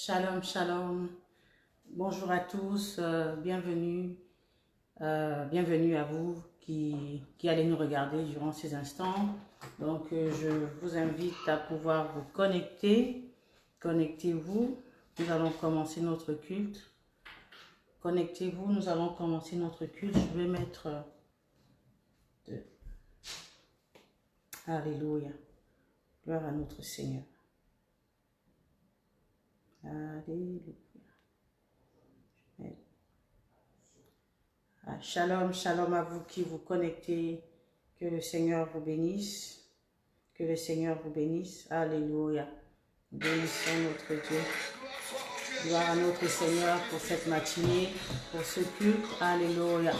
Shalom, shalom. Bonjour à tous, bienvenue. Bienvenue à vous qui allez nous regarder durant ces instants. Donc, je vous invite à pouvoir vous connecter. Connectez-vous. Nous allons commencer notre culte. Connectez-vous, nous allons commencer notre culte. Je vais mettre... Alléluia. Gloire à notre Seigneur. Alléluia. Shalom, shalom à vous qui vous connectez. Que le Seigneur vous bénisse. Que le Seigneur vous bénisse. Alléluia. Bénissons notre Dieu. Gloire à notre Seigneur pour cette matinée, pour ce culte. Alléluia.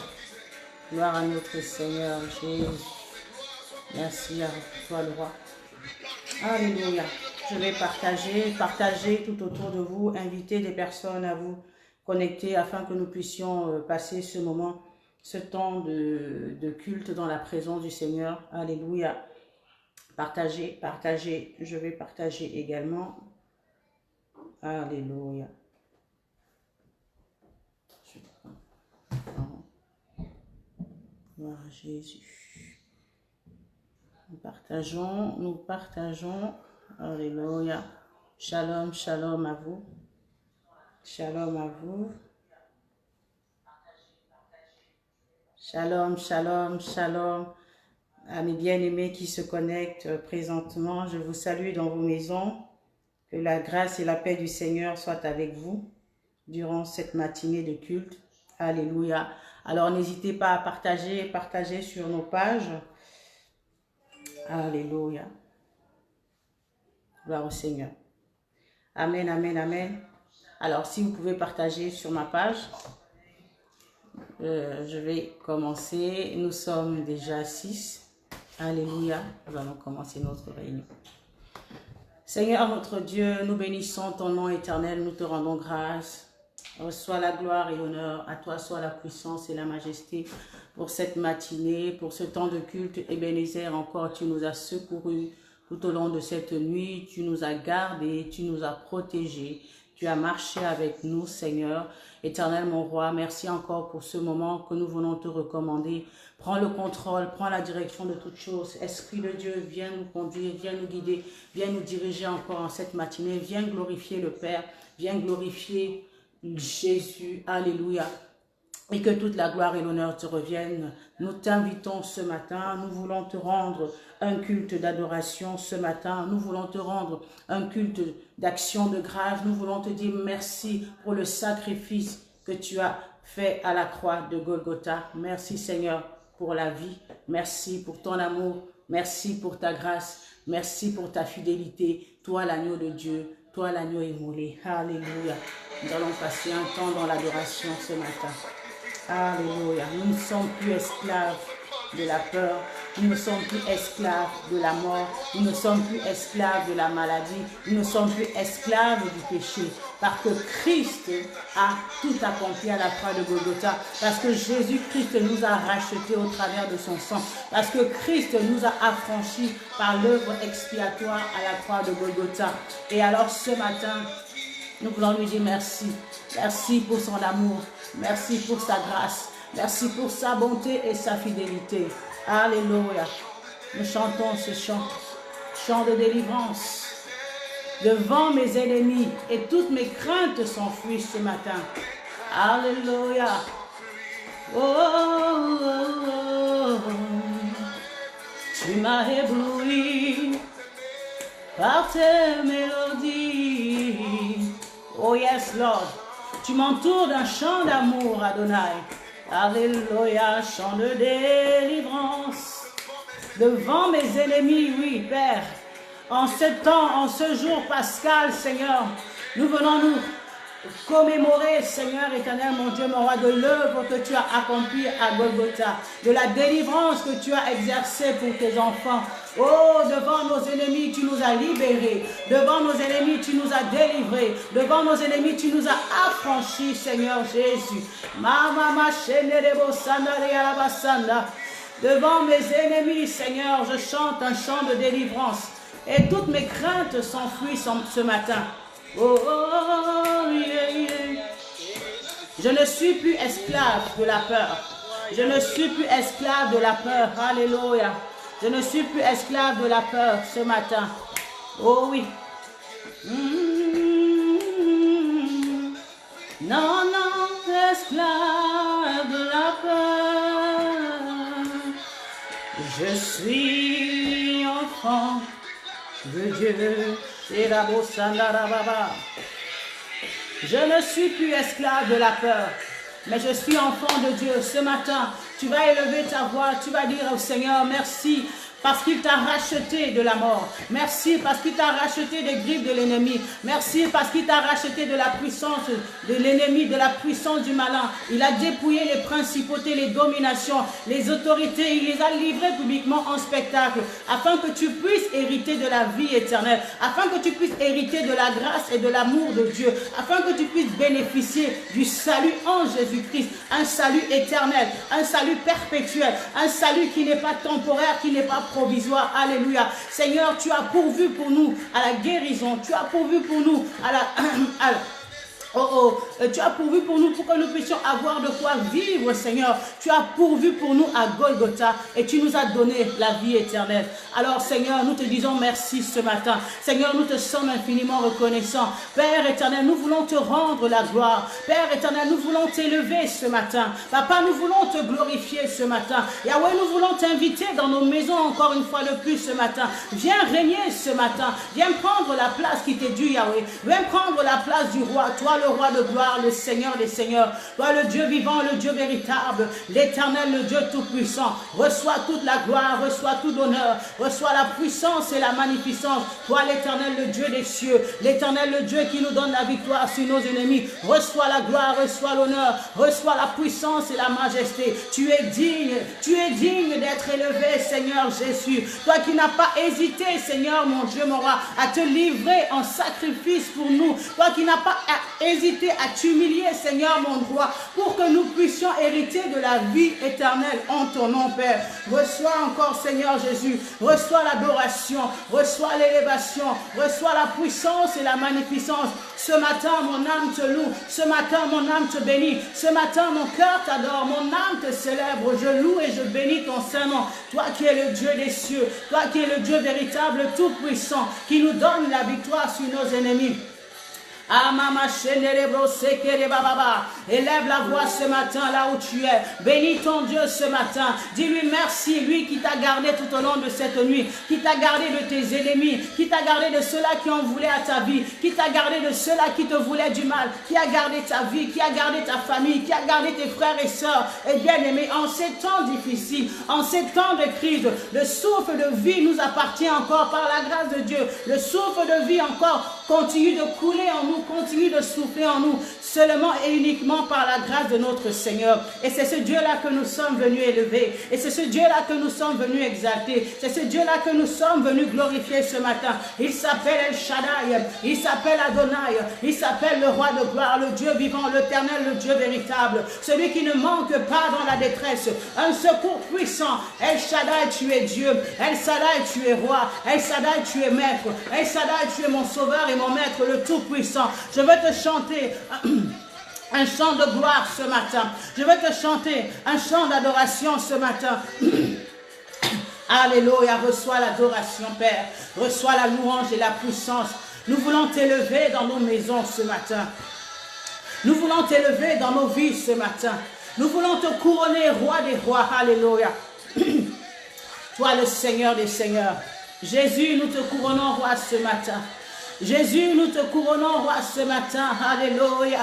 Gloire à notre Seigneur Jésus. Merci à toi le roi. Alléluia. Je vais partager tout autour de vous, inviter des personnes à vous connecter afin que nous puissions passer ce moment, ce temps de culte dans la présence du Seigneur. Alléluia. Partagez. Je vais partager également. Alléluia. Gloire à Jésus. Nous partageons. Alléluia. Shalom, shalom à vous. Shalom à vous. Shalom, shalom, shalom. À mes bien-aimés qui se connectent présentement, je vous salue dans vos maisons. Que la grâce et la paix du Seigneur soient avec vous durant cette matinée de culte. Alléluia. Alors n'hésitez pas à partager sur nos pages. Alléluia. Gloire au Seigneur. Amen, amen, amen. Alors, si vous pouvez partager sur ma page, je vais commencer. Nous sommes déjà 6. Alléluia. Nous allons commencer notre réunion. Seigneur, notre Dieu, nous bénissons ton nom éternel. Nous te rendons grâce. Reçois la gloire et l'honneur. À toi soit la puissance et la majesté pour cette matinée, pour ce temps de culte. Ebenezer, encore, tu nous as secourus tout au long de cette nuit. Tu nous as gardés, tu nous as protégés. Tu as marché avec nous, Seigneur. Éternel, mon roi, merci encore pour ce moment que nous venons te recommander. Prends le contrôle, prends la direction de toutes choses. Esprit de Dieu, viens nous conduire, viens nous guider, viens nous diriger encore en cette matinée. Viens glorifier le Père, viens glorifier Jésus. Alléluia. Et que toute la gloire et l'honneur te reviennent. Nous t'invitons ce matin, nous voulons te rendre un culte d'adoration ce matin. Nous voulons te rendre un culte d'action de grâce. Nous voulons te dire merci pour le sacrifice que tu as fait à la croix de Golgotha. Merci Seigneur pour la vie. Merci pour ton amour. Merci pour ta grâce. Merci pour ta fidélité. Toi l'agneau de Dieu. Toi l'agneau immolé. Alléluia. Nous allons passer un temps dans l'adoration ce matin. Alléluia. Nous ne sommes plus esclaves de la peur. Nous ne sommes plus esclaves de la mort. Nous ne sommes plus esclaves de la maladie. Nous ne sommes plus esclaves du péché. Parce que Christ a tout accompli à la croix de Golgotha. Parce que Jésus-Christ nous a rachetés au travers de son sang. Parce que Christ nous a affranchis par l'œuvre expiatoire à la croix de Golgotha. Et alors ce matin, nous voulons lui dire merci. Merci pour son amour. Merci pour sa grâce. Merci pour sa bonté et sa fidélité. Alléluia. Nous chantons ce chant. Chant de délivrance. Devant mes ennemis et toutes mes craintes s'enfuient ce matin. Alléluia. Oh, oh, oh, oh. Tu m'as ébloui par tes mélodies. Oh yes, Lord. Tu m'entoures d'un chant d'amour, Adonai. Alléluia, chant de délivrance. Devant mes ennemis, oui, Père. En ce temps, en ce jour pascal, Seigneur, nous venons nous commémorer, Seigneur éternel, mon Dieu, mon roi, de l'œuvre que tu as accomplie à Golgotha, de la délivrance que tu as exercée pour tes enfants. Oh, devant nos ennemis, tu nous as libérés. Devant nos ennemis, tu nous as délivrés. Devant nos ennemis, tu nous as affranchis, Seigneur Jésus. Devant mes ennemis, Seigneur, je chante un chant de délivrance. Et toutes mes craintes s'enfuient ce matin. Oh, yeah, yeah. Je ne suis plus esclave de la peur. Je ne suis plus esclave de la peur. Alléluia. Je ne suis plus esclave de la peur ce matin. Oh oui. Non, non, esclave de la peur. Je suis enfant de Dieu. Je ne suis plus esclave de la peur, mais je suis enfant de Dieu. Ce matin, tu vas élever ta voix, tu vas dire au Seigneur, merci. Parce qu'il t'a racheté de la mort. Merci parce qu'il t'a racheté des griffes de l'ennemi. Merci parce qu'il t'a racheté de la puissance de l'ennemi, de la puissance du malin. Il a dépouillé les principautés, les dominations, les autorités. Il les a livrées publiquement en spectacle afin que tu puisses hériter de la vie éternelle, afin que tu puisses hériter de la grâce et de l'amour de Dieu, afin que tu puisses bénéficier du salut en Jésus-Christ, un salut éternel, un salut perpétuel, un salut qui n'est pas temporaire, qui n'est pas provisoire. Alléluia. Seigneur, tu as pourvu pour nous à la guérison. Tu as pourvu pour nous à la... tu as pourvu pour nous pour que nous puissions avoir de quoi vivre, Seigneur. Tu as pourvu pour nous à Golgotha et tu nous as donné la vie éternelle. Alors, Seigneur, nous te disons merci ce matin. Seigneur, nous te sommes infiniment reconnaissants. Père éternel, nous voulons te rendre la gloire. Père éternel, nous voulons t'élever ce matin. Papa, nous voulons te glorifier ce matin. Yahweh, nous voulons t'inviter dans nos maisons encore une fois de plus ce matin. Viens régner ce matin. Viens prendre la place qui t'est due, Yahweh. Viens prendre la place du roi. Toi, le roi de gloire, le Seigneur des seigneurs, toi le Dieu vivant, le Dieu véritable, l'éternel, le Dieu tout-puissant, reçois toute la gloire, reçois tout l'honneur, reçois la puissance et la magnificence, toi l'éternel, le Dieu des cieux, l'éternel, le Dieu qui nous donne la victoire sur nos ennemis, reçois la gloire, reçois l'honneur, reçois la puissance et la majesté, tu es digne d'être élevé, Seigneur Jésus, toi qui n'as pas hésité, Seigneur mon Dieu, mon roi, à te livrer en sacrifice pour nous, toi qui n'as pas hésité à t'humilier, Seigneur mon roi, pour que nous puissions hériter de la vie éternelle en ton nom, Père. Reçois encore, Seigneur Jésus, reçois l'adoration, reçois l'élévation, reçois la puissance et la magnificence. Ce matin, mon âme te loue, ce matin, mon âme te bénit, ce matin, mon cœur t'adore, mon âme te célèbre, je loue et je bénis ton saint nom. Toi qui es le Dieu des cieux, toi qui es le Dieu véritable, tout-puissant, qui nous donne la victoire sur nos ennemis. Élève la voix ce matin là où tu es. Bénis ton Dieu ce matin. Dis-lui merci, lui qui t'a gardé tout au long de cette nuit, qui t'a gardé de tes ennemis, qui t'a gardé de ceux-là qui en voulaient à ta vie, qui t'a gardé de ceux-là qui te voulaient du mal, qui a gardé ta vie, qui a gardé ta famille, qui a gardé tes frères et sœurs. Et bien aimés, en ces temps difficiles, en ces temps de crise, le souffle de vie nous appartient encore par la grâce de Dieu. Le souffle de vie encore continue de couler en nous, continue de souffler en nous, seulement et uniquement par la grâce de notre Seigneur. Et c'est ce Dieu-là que nous sommes venus élever. Et c'est ce Dieu-là que nous sommes venus exalter. C'est ce Dieu-là que nous sommes venus glorifier ce matin. Il s'appelle El Shaddai, il s'appelle Adonai, il s'appelle le roi de gloire, le Dieu vivant, l'éternel, le Dieu véritable, celui qui ne manque pas dans la détresse, un secours puissant. El Shaddai, tu es Dieu. El Shaddai, tu es roi. El Shaddai, tu es maître. El Shaddai, tu es mon sauveur et mon maître, le tout-puissant. Je veux te chanter un chant de gloire ce matin. Je veux te chanter un chant d'adoration ce matin. Alléluia, reçois l'adoration, Père. Reçois la louange et la puissance. Nous voulons t'élever dans nos maisons ce matin. Nous voulons t'élever dans nos vies ce matin. Nous voulons te couronner, roi des rois. Alléluia. Toi, le Seigneur des seigneurs. Jésus, nous te couronnons, roi, ce matin. Jésus, nous te couronnons, roi, ce matin. Alléluia.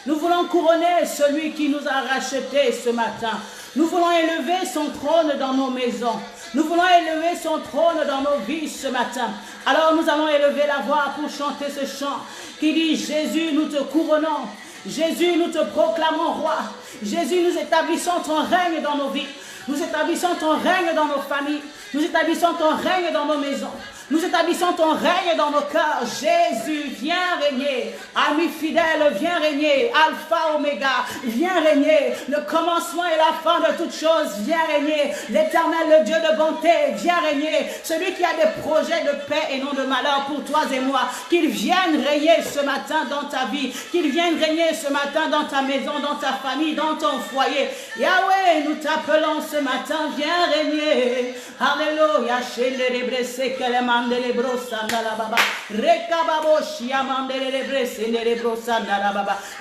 Nous voulons couronner celui qui nous a rachetés ce matin. Nous voulons élever son trône dans nos maisons. Nous voulons élever son trône dans nos vies ce matin. Alors nous allons élever la voix pour chanter ce chant qui dit: Jésus, nous te couronnons. Jésus, nous te proclamons roi. Jésus, nous établissons ton règne dans nos vies. Nous établissons ton règne dans nos familles. Nous établissons ton règne dans nos maisons. Nous établissons ton règne dans nos cœurs. Jésus, viens régner. Ami fidèle, viens régner. Alpha, Oméga, viens régner. Le commencement et la fin de toutes choses, viens régner. L'Éternel, le Dieu de bonté, viens régner. Celui qui a des projets de paix et non de malheur pour toi et moi, qu'il vienne régner ce matin dans ta vie. Qu'il vienne régner ce matin dans ta maison, dans ta famille, dans ton foyer. Yahweh, nous t'appelons ce matin, viens régner. Alléluia.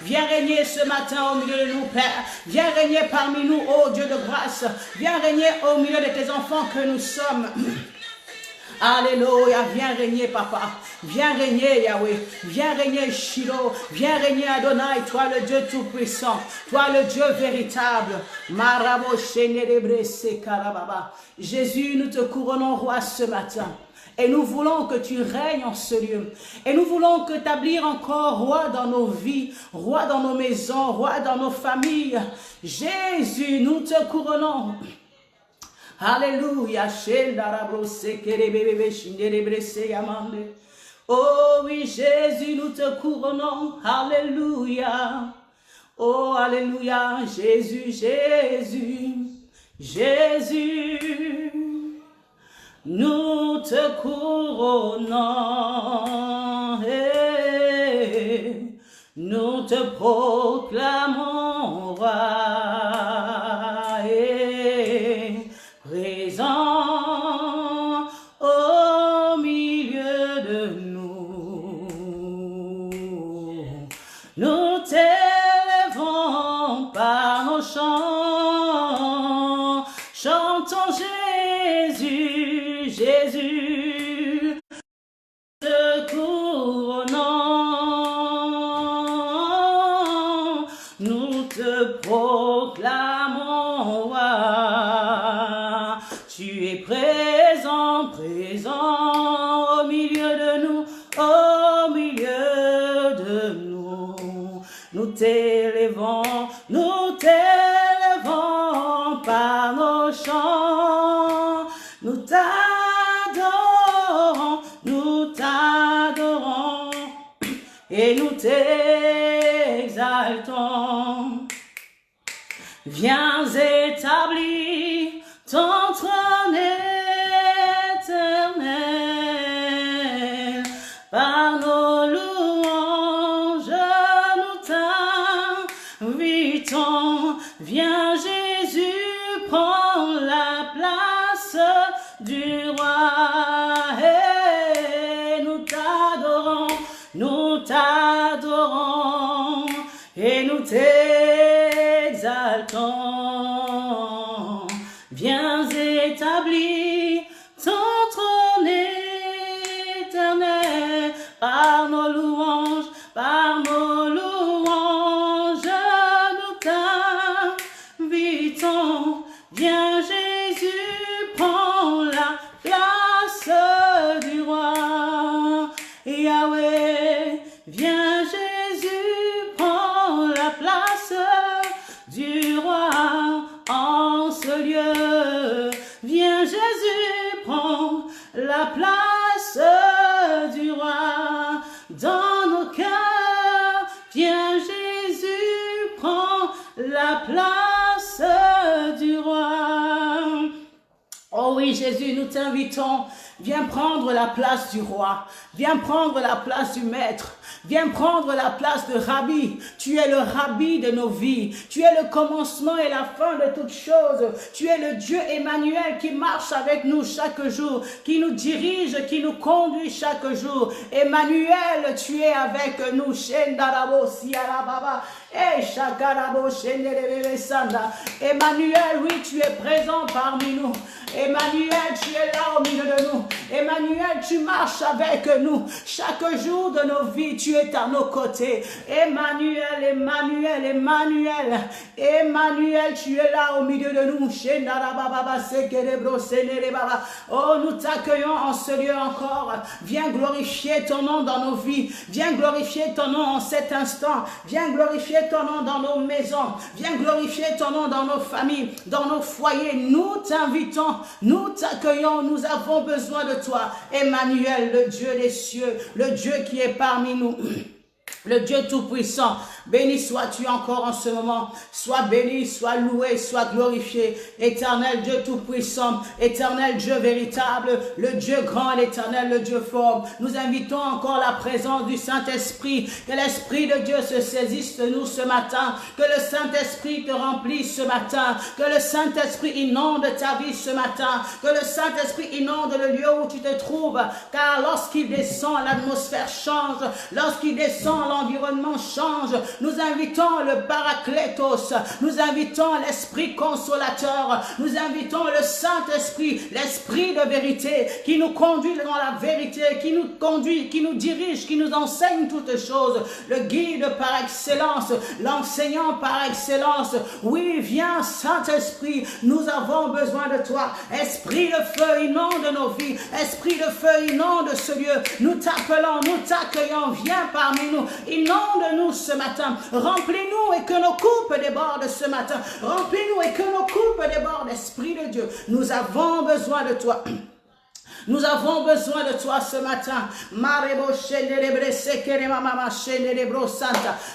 Viens régner ce matin au milieu de nous, Père. Viens régner parmi nous, ô Dieu de grâce. Viens régner au milieu de tes enfants que nous sommes. Alléluia, viens régner papa, viens régner Yahweh, viens régner Shiloh, viens régner Adonai, toi le Dieu tout-puissant, toi le Dieu véritable. Jésus, nous te couronnons roi ce matin. Et nous voulons que tu règnes en ce lieu. Et nous voulons que t'établir encore roi dans nos vies, roi dans nos maisons, roi dans nos familles. Jésus, nous te couronnons. Alléluia. Oh oui, Jésus, nous te couronnons. Alléluia. Oh, alléluia. Jésus, Jésus, Jésus. Nous te couronnons, nous te proclamons roi, présent au milieu de nous. Nous t'élèvons par nos chants, chantons Jésus, Jésus, te couronnons, nous te proclamons roi. Tu es présent, présent au milieu de nous, au milieu de nous. Nous t'élèvons par nos chants. Nous t'adorons et nous t'exaltons. Viens établir ton trône éternel. Par nos louanges, nous t'invitons. Viens Jésus, prends la place du roi. Et nous t'adorons et nous t'exaltons. Viens établir ton trône éternel. Par nos louanges, nous t'invitons. Viens Jésus, prends la place du roi. Yahweh, viens Jésus, prends la place du roi en ce lieu. Viens Jésus, prends la place du roi dans nos cœurs. Viens Jésus, prends la place du roi. Oh oui, Jésus, nous t'invitons. Viens prendre la place du roi. Viens prendre la place du maître. Viens prendre la place de Rabbi. Tu es le Rabbi de nos vies. Tu es le commencement et la fin de toutes choses. Tu es le Dieu Emmanuel qui marche avec nous chaque jour, qui nous dirige, qui nous conduit chaque jour. Emmanuel, tu es avec nous. Emmanuel, oui, tu es présent parmi nous. Emmanuel, tu es là au milieu de nous. Emmanuel, Emmanuel, tu marches avec nous. Chaque jour de nos vies, tu es à nos côtés. Emmanuel, Emmanuel, Emmanuel. Emmanuel, tu es là au milieu de nous. Oh, nous t'accueillons en ce lieu encore. Viens glorifier ton nom dans nos vies. Viens glorifier ton nom en cet instant. Viens glorifier ton nom dans nos maisons. Viens glorifier ton nom dans nos familles, dans nos foyers. Nous t'invitons, nous t'accueillons. Nous avons besoin de toi. Emmanuel, le Dieu des cieux, le Dieu qui est parmi nous. Le Dieu Tout-Puissant, béni sois-tu encore en ce moment. Sois béni, sois loué, sois glorifié. Éternel Dieu Tout-Puissant, éternel Dieu véritable, le Dieu grand, l'éternel, le Dieu fort. Nous invitons encore la présence du Saint-Esprit. Que l'Esprit de Dieu se saisisse de nous ce matin. Que le Saint-Esprit te remplisse ce matin. Que le Saint-Esprit inonde ta vie ce matin. Que le Saint-Esprit inonde le lieu où tu te trouves. Car lorsqu'il descend, l'atmosphère change. Lorsqu'il descend, l'environnement change. Nous invitons le Paraclétos, nous invitons l'Esprit consolateur, nous invitons le Saint-Esprit, l'Esprit de vérité qui nous conduit dans la vérité, qui nous conduit, qui nous dirige, qui nous enseigne toutes choses, le guide par excellence, l'enseignant par excellence. Oui, viens Saint-Esprit, nous avons besoin de toi. Esprit de feu, inonde nos vies. Esprit de feu, inonde ce lieu. Nous t'appelons, nous t'accueillons, viens parmi nous. Inonde-nous ce matin, remplis-nous et que nos coupes débordent ce matin, remplis-nous et que nos coupes débordent, Esprit de Dieu, nous avons besoin de toi. Nous avons besoin de toi ce matin.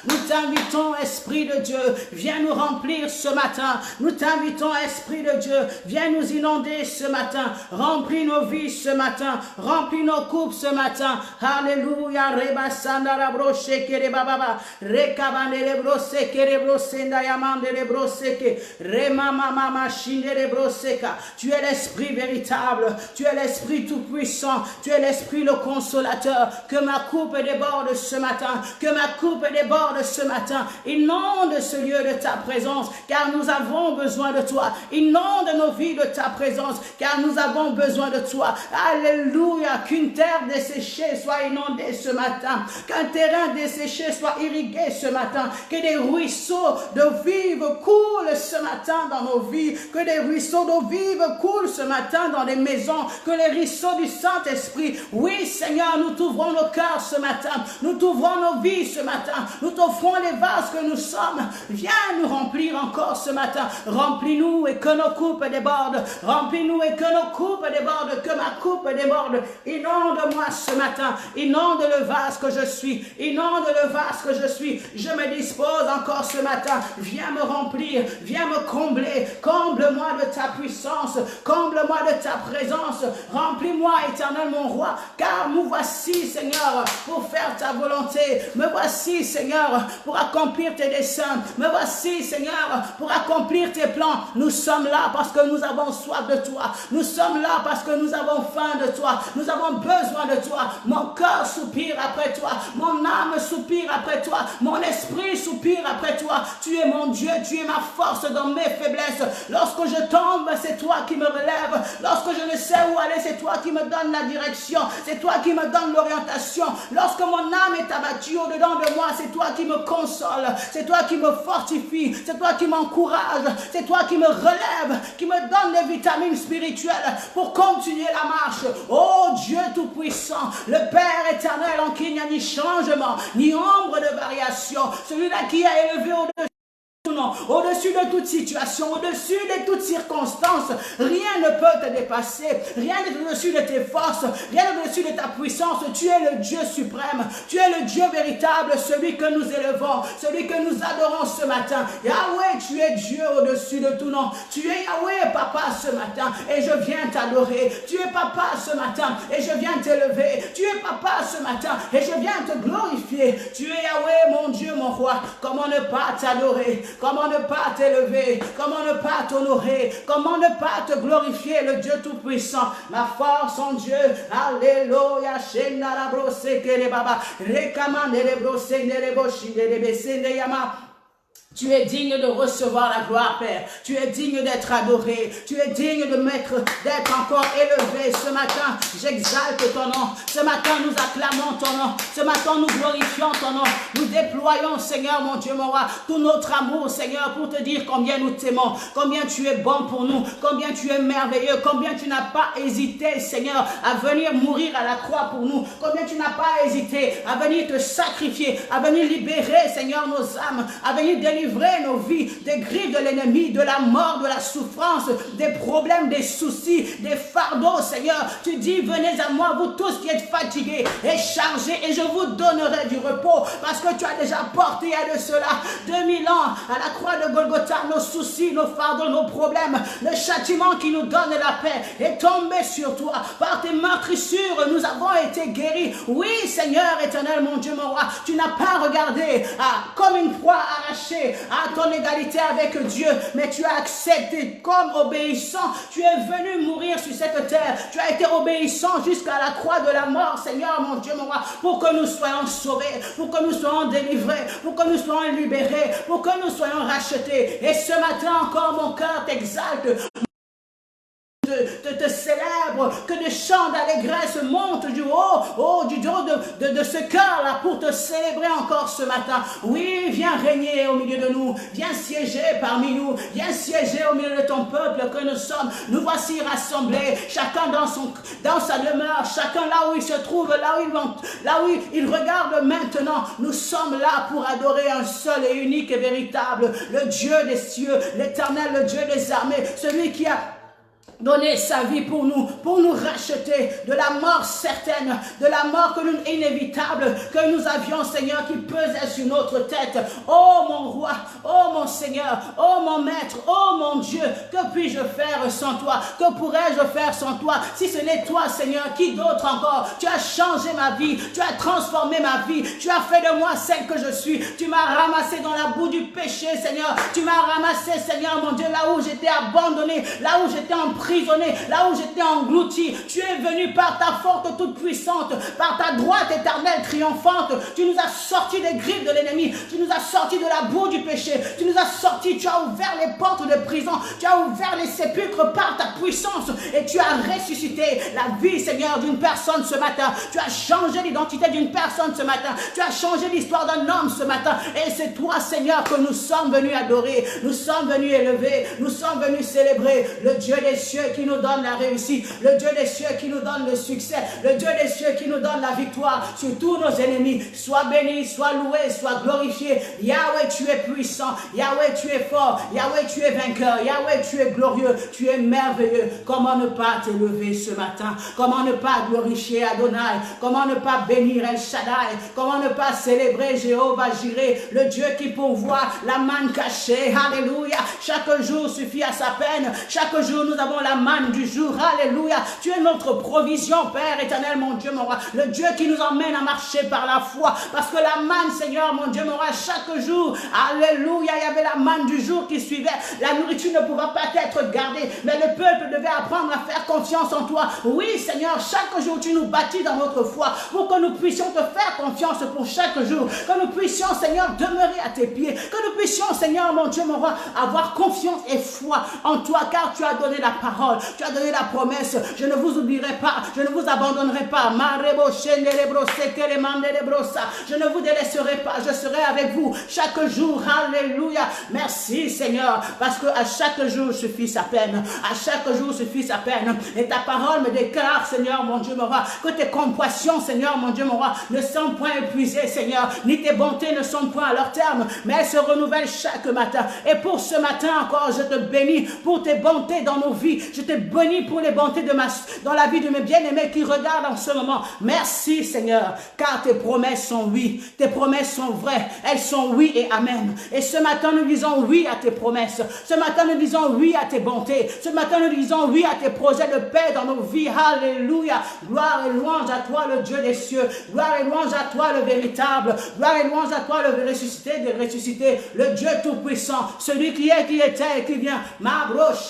Nous t'invitons, Esprit de Dieu, viens nous remplir ce matin. Nous t'invitons, Esprit de Dieu, viens nous inonder ce matin. Remplis nos vies ce matin. Remplis nos coupes ce matin. Alléluia. Tu es l'Esprit véritable. Tu es l'Esprit Tout-Puissant, tu es l'Esprit le consolateur, que ma coupe déborde ce matin, que ma coupe déborde ce matin, inonde ce lieu de ta présence, car nous avons besoin de toi, inonde nos vies de ta présence, car nous avons besoin de toi, alléluia, qu'une terre desséchée soit inondée ce matin, qu'un terrain desséché soit irrigué ce matin, que des ruisseaux d'eau vive coulent ce matin dans nos vies, que des ruisseaux d'eau vive coulent ce matin dans les maisons, que les ruisseaux du Saint-Esprit. Oui, Seigneur, nous t'ouvrons nos cœurs ce matin. Nous t'ouvrons nos vies ce matin. Nous t'offrons les vases que nous sommes. Viens nous remplir encore ce matin. Remplis-nous et que nos coupes débordent. Remplis-nous et que nos coupes débordent. Que ma coupe déborde. Inonde-moi ce matin. Inonde le vase que je suis. Inonde le vase que je suis. Je me dispose encore ce matin. Viens me remplir. Viens me combler. Comble-moi de ta puissance. Comble-moi de ta présence. Remplis-moi, éternel mon roi, car nous voici, Seigneur, pour faire ta volonté. Me voici, Seigneur, pour accomplir tes desseins. Me voici, Seigneur, pour accomplir tes plans. Nous sommes là parce que nous avons soif de toi. Nous sommes là parce que nous avons faim de toi. Nous avons besoin de toi. Mon cœur soupire après toi. Mon âme soupire après toi. Mon esprit soupire après toi. Tu es mon Dieu. Tu es ma force dans mes faiblesses. Lorsque je tombe, c'est toi qui me relève. Lorsque je ne sais où aller, c'est toi qui me donne la direction, c'est toi qui me donne l'orientation. Lorsque mon âme est abattue au-dedans de moi, c'est toi qui me console, c'est toi qui me fortifie, c'est toi qui m'encourage, c'est toi qui me relève, qui me donne des vitamines spirituelles pour continuer la marche. Oh Dieu Tout-Puissant, le Père éternel en qui il n'y a ni changement, ni ombre de variation, celui-là qui a élevé au-dessus. Au-dessus de toute situation, au-dessus de toutes circonstances, rien ne peut te dépasser, rien n'est au-dessus de tes forces, rien n'est au-dessus de ta puissance. Tu es le Dieu suprême, tu es le Dieu véritable, celui que nous élevons, celui que nous adorons ce matin. Yahweh, tu es Dieu au-dessus de tout nom. Tu es Yahweh, Papa, ce matin, et je viens t'adorer. Tu es Papa ce matin, et je viens t'élever. Tu es Papa ce matin, et je viens te glorifier. Tu es Yahweh, mon Dieu, mon roi. Comment ne pas t'adorer? Comment ne pas t'élever? Comment ne pas t'honorer? Comment ne pas te glorifier, le Dieu Tout-Puissant? Ma force en Dieu. Alléluia. Tu es digne de recevoir la gloire, Père. Tu es digne d'être adoré. Tu es digne d'être encore élevé. Ce matin, j'exalte ton nom. Ce matin, nous acclamons ton nom. Ce matin, nous glorifions ton nom. Nous déployons, Seigneur, mon Dieu, mon roi, tout notre amour, Seigneur, pour te dire combien nous t'aimons, combien tu es bon pour nous, combien tu es merveilleux, combien tu n'as pas hésité, Seigneur, à venir mourir à la croix pour nous, combien tu n'as pas hésité à venir te sacrifier, à venir libérer, Seigneur, nos âmes, à venir délivrer nos vies des griffes de l'ennemi, de la mort, de la souffrance, des problèmes, des soucis, des fardeaux, Seigneur. Tu dis, venez à moi, vous tous qui êtes fatigués et chargés, et je vous donnerai du repos, parce que tu as déjà porté à de cela 2000 ans à la croix de Golgotha, nos soucis, nos fardeaux, nos problèmes, le châtiment qui nous donne la paix est tombé sur toi. Par tes meurtrissures, nous avons été guéris. Oui, Seigneur éternel, mon Dieu, mon roi, tu n'as pas regardé comme une proie arrachée à ton égalité avec Dieu, mais tu as accepté comme obéissant. Tu es venu mourir sur cette terre. Tu as été obéissant jusqu'à la croix de la mort, Seigneur, mon Dieu, mon roi, pour que nous soyons sauvés, pour que nous soyons délivrés, pour que nous soyons libérés, pour que nous soyons rachetés. Et ce matin encore, mon cœur t'exalte. Te célèbre, que des chants d'allégresse montent du haut de ce cœur-là pour te célébrer encore ce matin. Oui, viens régner au milieu de nous, viens siéger parmi nous, viens siéger au milieu de ton peuple que nous sommes. Nous voici rassemblés, chacun dans sa demeure, chacun là où il se trouve, là où il regarde maintenant. Nous sommes là pour adorer un seul et unique et véritable, le Dieu des cieux, l'éternel, le Dieu des armées, celui qui a donner sa vie pour nous racheter de la mort certaine, de la mort inévitable que nous avions, Seigneur, qui pesait sur notre tête. Oh mon roi, oh mon Seigneur, oh mon maître, oh mon Dieu, que puis-je faire sans toi? Que pourrais-je faire sans toi? Si ce n'est toi, Seigneur, qui d'autre encore? Tu as changé ma vie, tu as transformé ma vie, tu as fait de moi celle que je suis. Tu m'as ramassé dans la boue du péché, Seigneur. Tu m'as ramassé, Seigneur, mon Dieu, là où j'étais abandonné, là où j'étais emprisonné, là où j'étais englouti. Tu es venu par ta force toute puissante, par ta droite éternelle triomphante. Tu nous as sortis des griffes de l'ennemi, tu nous as sortis de la boue du péché, tu nous as sortis, tu as ouvert les portes de prison, tu as ouvert les sépulcres par ta puissance et tu as ressuscité la vie, Seigneur, d'une personne ce matin. Tu as changé l'identité d'une personne ce matin, tu as changé l'histoire d'un homme ce matin, et c'est toi, Seigneur, que nous sommes venus adorer, nous sommes venus élever, nous sommes venus célébrer le Dieu des cieux qui nous donne la réussite, le Dieu des cieux qui nous donne le succès, le Dieu des cieux qui nous donne la victoire sur tous nos ennemis. Sois béni, sois loué, sois glorifié. Yahweh, tu es puissant, Yahweh, tu es fort, Yahweh, tu es vainqueur, Yahweh, tu es glorieux, tu es merveilleux. Comment ne pas t'élever ce matin? Comment ne pas glorifier Adonai? Comment ne pas bénir El Shaddai? Comment ne pas célébrer Jéhovah Jireh, le Dieu qui pourvoit la manne cachée? Alléluia. Chaque jour suffit à sa peine. Chaque jour nous avons la manne du jour. Alléluia. Tu es notre provision, Père éternel, mon Dieu, mon roi. Le Dieu qui nous emmène à marcher par la foi. Parce que la manne, Seigneur, mon Dieu, mon roi, chaque jour, alléluia, il y avait la manne du jour qui suivait. La nourriture ne pouvait pas être gardée, mais le peuple devait apprendre à faire confiance en toi. Oui, Seigneur, chaque jour, tu nous bâtis dans notre foi pour que nous puissions te faire confiance pour chaque jour. Que nous puissions, Seigneur, demeurer à tes pieds. Que nous puissions, Seigneur, mon Dieu, mon roi, avoir confiance et foi en toi, car tu as donné la parole, tu as donné la promesse. Je ne vous oublierai pas, je ne vous abandonnerai pas. Je ne vous délaisserai pas, je serai avec vous chaque jour. Alléluia. Merci, Seigneur, parce que à chaque jour suffit sa peine. À chaque jour suffit sa peine. Et ta parole me déclare, Seigneur, mon Dieu, mon roi, que tes compassions, Seigneur, mon Dieu, mon roi, ne sont point épuisées, Seigneur, ni tes bontés ne sont point à leur terme, mais elles se renouvellent chaque matin. Et pour ce matin encore, je te bénis pour tes bontés dans nos vies. Je te bénis pour les bontés dans la vie de mes bien-aimés qui regardent en ce moment. Merci, Seigneur, car tes promesses sont oui, tes promesses sont vraies, elles sont oui et amen. Et ce matin, nous disons oui à tes promesses. Ce matin, nous disons oui à tes bontés. Ce matin, nous disons oui à tes projets de paix dans nos vies. Alléluia. Gloire et louange à toi, le Dieu des cieux. Gloire et louange à toi, le véritable. Gloire et louange à toi, le ressuscité des ressuscités, le Dieu tout-puissant, celui qui est, qui était et qui vient. Ma broche,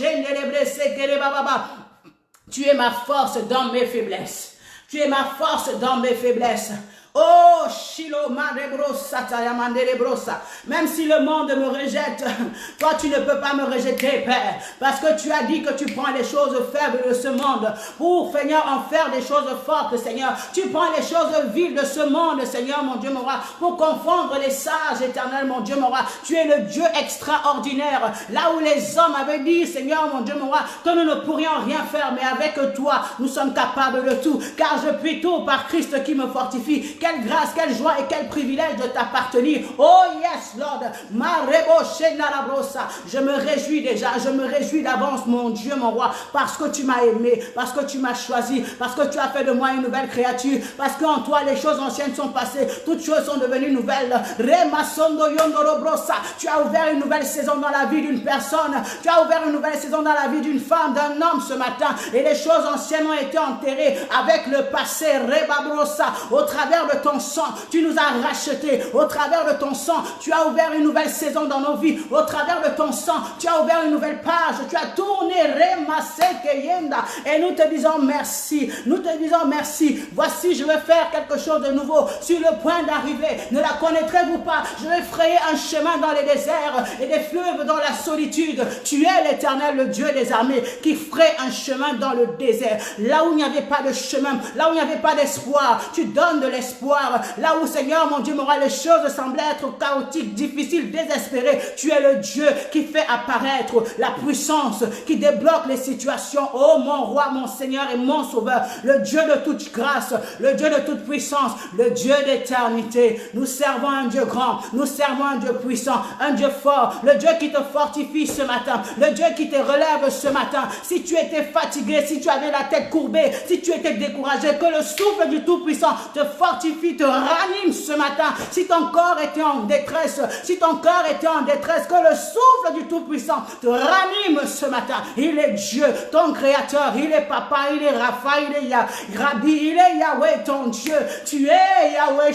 tu es ma force dans mes faiblesses. Tu es ma force dans mes faiblesses. Oh, Shilo Madebrosa, Tayamandelebrosa. Même si le monde me rejette, toi tu ne peux pas me rejeter, Père. Parce que tu as dit que tu prends les choses faibles de ce monde pour, Seigneur, en faire des choses fortes, Seigneur. Tu prends les choses viles de ce monde, Seigneur, mon Dieu, mon roi, pour confondre les sages, éternel, mon Dieu, mon roi. Tu es le Dieu extraordinaire. Là où les hommes avaient dit, Seigneur, mon Dieu, mon roi, que nous ne pourrions rien faire, mais avec toi, nous sommes capables de tout. Car je puis tout par Christ qui me fortifie. Quelle grâce, quelle joie et quel privilège de t'appartenir. Oh yes, Lord. Je me réjouis déjà, je me réjouis d'avance, mon Dieu, mon roi, parce que tu m'as aimé, parce que tu m'as choisi, parce que tu as fait de moi une nouvelle créature, parce qu'en toi les choses anciennes sont passées, toutes choses sont devenues nouvelles. Tu as ouvert une nouvelle saison dans la vie d'une personne, tu as ouvert une nouvelle saison dans la vie d'une femme, d'un homme ce matin, et les choses anciennes ont été enterrées avec le passé. Au travers de ton sang, tu nous as rachetés, au travers de ton sang, tu as ouvert une nouvelle saison dans nos vies, au travers de ton sang, tu as ouvert une nouvelle page, tu as tourné et nous te disons merci, nous te disons merci. Voici, je vais faire quelque chose de nouveau sur le point d'arriver. Ne la connaîtrez-vous pas? Je vais frayer un chemin dans les déserts et des fleuves dans la solitude. Tu es l'Éternel, le Dieu des armées, qui fraye un chemin dans le désert. Là où il n'y avait pas de chemin, là où il n'y avait pas d'espoir, tu donnes de l'espoir. Là où, Seigneur, mon Dieu, mon roi, les choses semblaient être chaotiques, difficiles, désespérées, tu es le Dieu qui fait apparaître la puissance, qui débloque les situations. Oh, mon roi, mon Seigneur et mon Sauveur, le Dieu de toute grâce, le Dieu de toute puissance, le Dieu d'éternité. Nous servons un Dieu grand, nous servons un Dieu puissant, un Dieu fort, le Dieu qui te fortifie ce matin, le Dieu qui te relève ce matin. Si tu étais fatigué, si tu avais la tête courbée, si tu étais découragé, que le souffle du Tout-Puissant te fortifie, te ranime ce matin. Si ton corps était en détresse, si ton cœur était en détresse, que le souffle du Tout-Puissant te ranime ce matin. Il est Dieu, ton Créateur, il est Papa, il est Rapha, il est Rabbi, il est Yahweh, ton Dieu. Tu es Yahweh,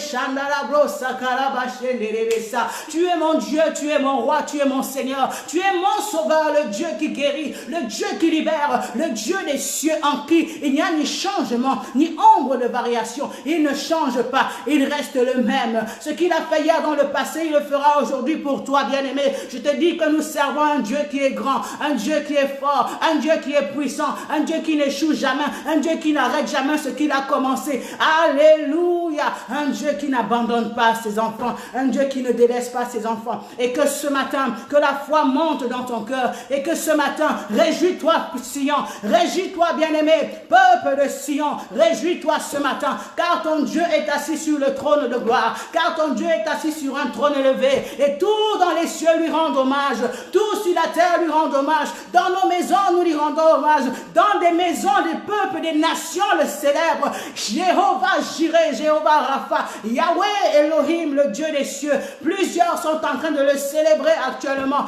tu es mon Dieu, tu es mon roi, tu es mon Seigneur, tu es mon Sauveur, le Dieu qui guérit, le Dieu qui libère, le Dieu des cieux en qui il n'y a ni changement, ni ombre de variation. Il ne change pas, il reste le même. Ce qu'il a fait hier dans le passé, il le fera aujourd'hui pour toi, bien-aimé. Je te dis que nous servons un Dieu qui est grand, un Dieu qui est fort, un Dieu qui est puissant, un Dieu qui n'échoue jamais, un Dieu qui n'arrête jamais ce qu'il a commencé. Alléluia! Un Dieu qui n'abandonne pas ses enfants, un Dieu qui ne délaisse pas ses enfants. Et que ce matin, que la foi monte dans ton cœur, et que ce matin, réjouis-toi, Sion, réjouis-toi, bien-aimé, peuple de Sion, réjouis-toi ce matin, car ton Dieu est assis sur le trône de gloire, car ton Dieu est assis sur un trône élevé, et tout dans les cieux lui rend hommage, tout sur la terre lui rend hommage, dans nos maisons nous lui rendons hommage, dans des maisons des peuples, des nations le célèbrent. Jéhovah Jireh, Jéhovah Rapha, Yahweh Elohim, le Dieu des cieux. Plusieurs sont en train de le célébrer actuellement.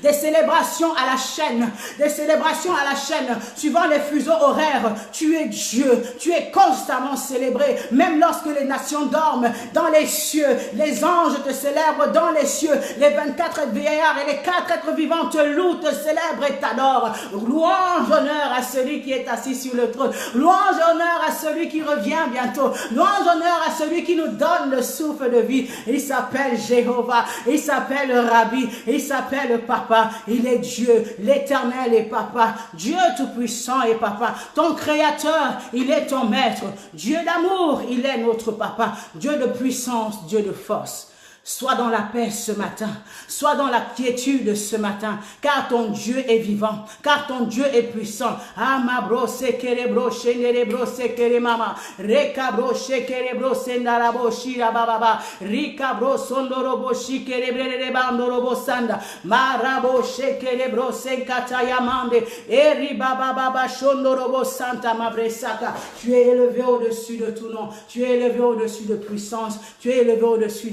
Des célébrations à la chaîne, des célébrations à la chaîne, suivant les fuseaux horaires. Tu es Dieu, tu es constamment célébré, même lorsque les nations dorment. Dans les cieux, les anges te célèbrent dans les cieux. Les 24 vieillards et les 4 êtres vivants te louent, te célèbrent et t'adorent. Louange, honneur à celui qui est assis sur le trône. Louange, honneur à celui qui revient bientôt. Louange, honneur à celui qui nous donne le souffle de vie. Il s'appelle Jéhovah, il s'appelle Rabbi, il s'appelle Papa. Il est Dieu, l'Éternel est Papa. Dieu tout-puissant est Papa. Ton Créateur, il est ton Maître. Dieu d'amour, il est notre Papa. Dieu de puissance, Dieu de force. Sois dans la paix ce matin, sois dans la quiétude ce matin, car ton Dieu est vivant, car ton Dieu est puissant. Amabro sekerebro shenderebro sekeremama, rekabro shekerebro sendarabo shirababa, rikabro sondorobo shikerebre bandorobo sanda, marabo shekerebro senkatayamande, eribababa shondorobo santa mabresaka. Tu es élevé au-dessus de tout nom, tu es élevé au-dessus de puissance, tu es élevé au-dessus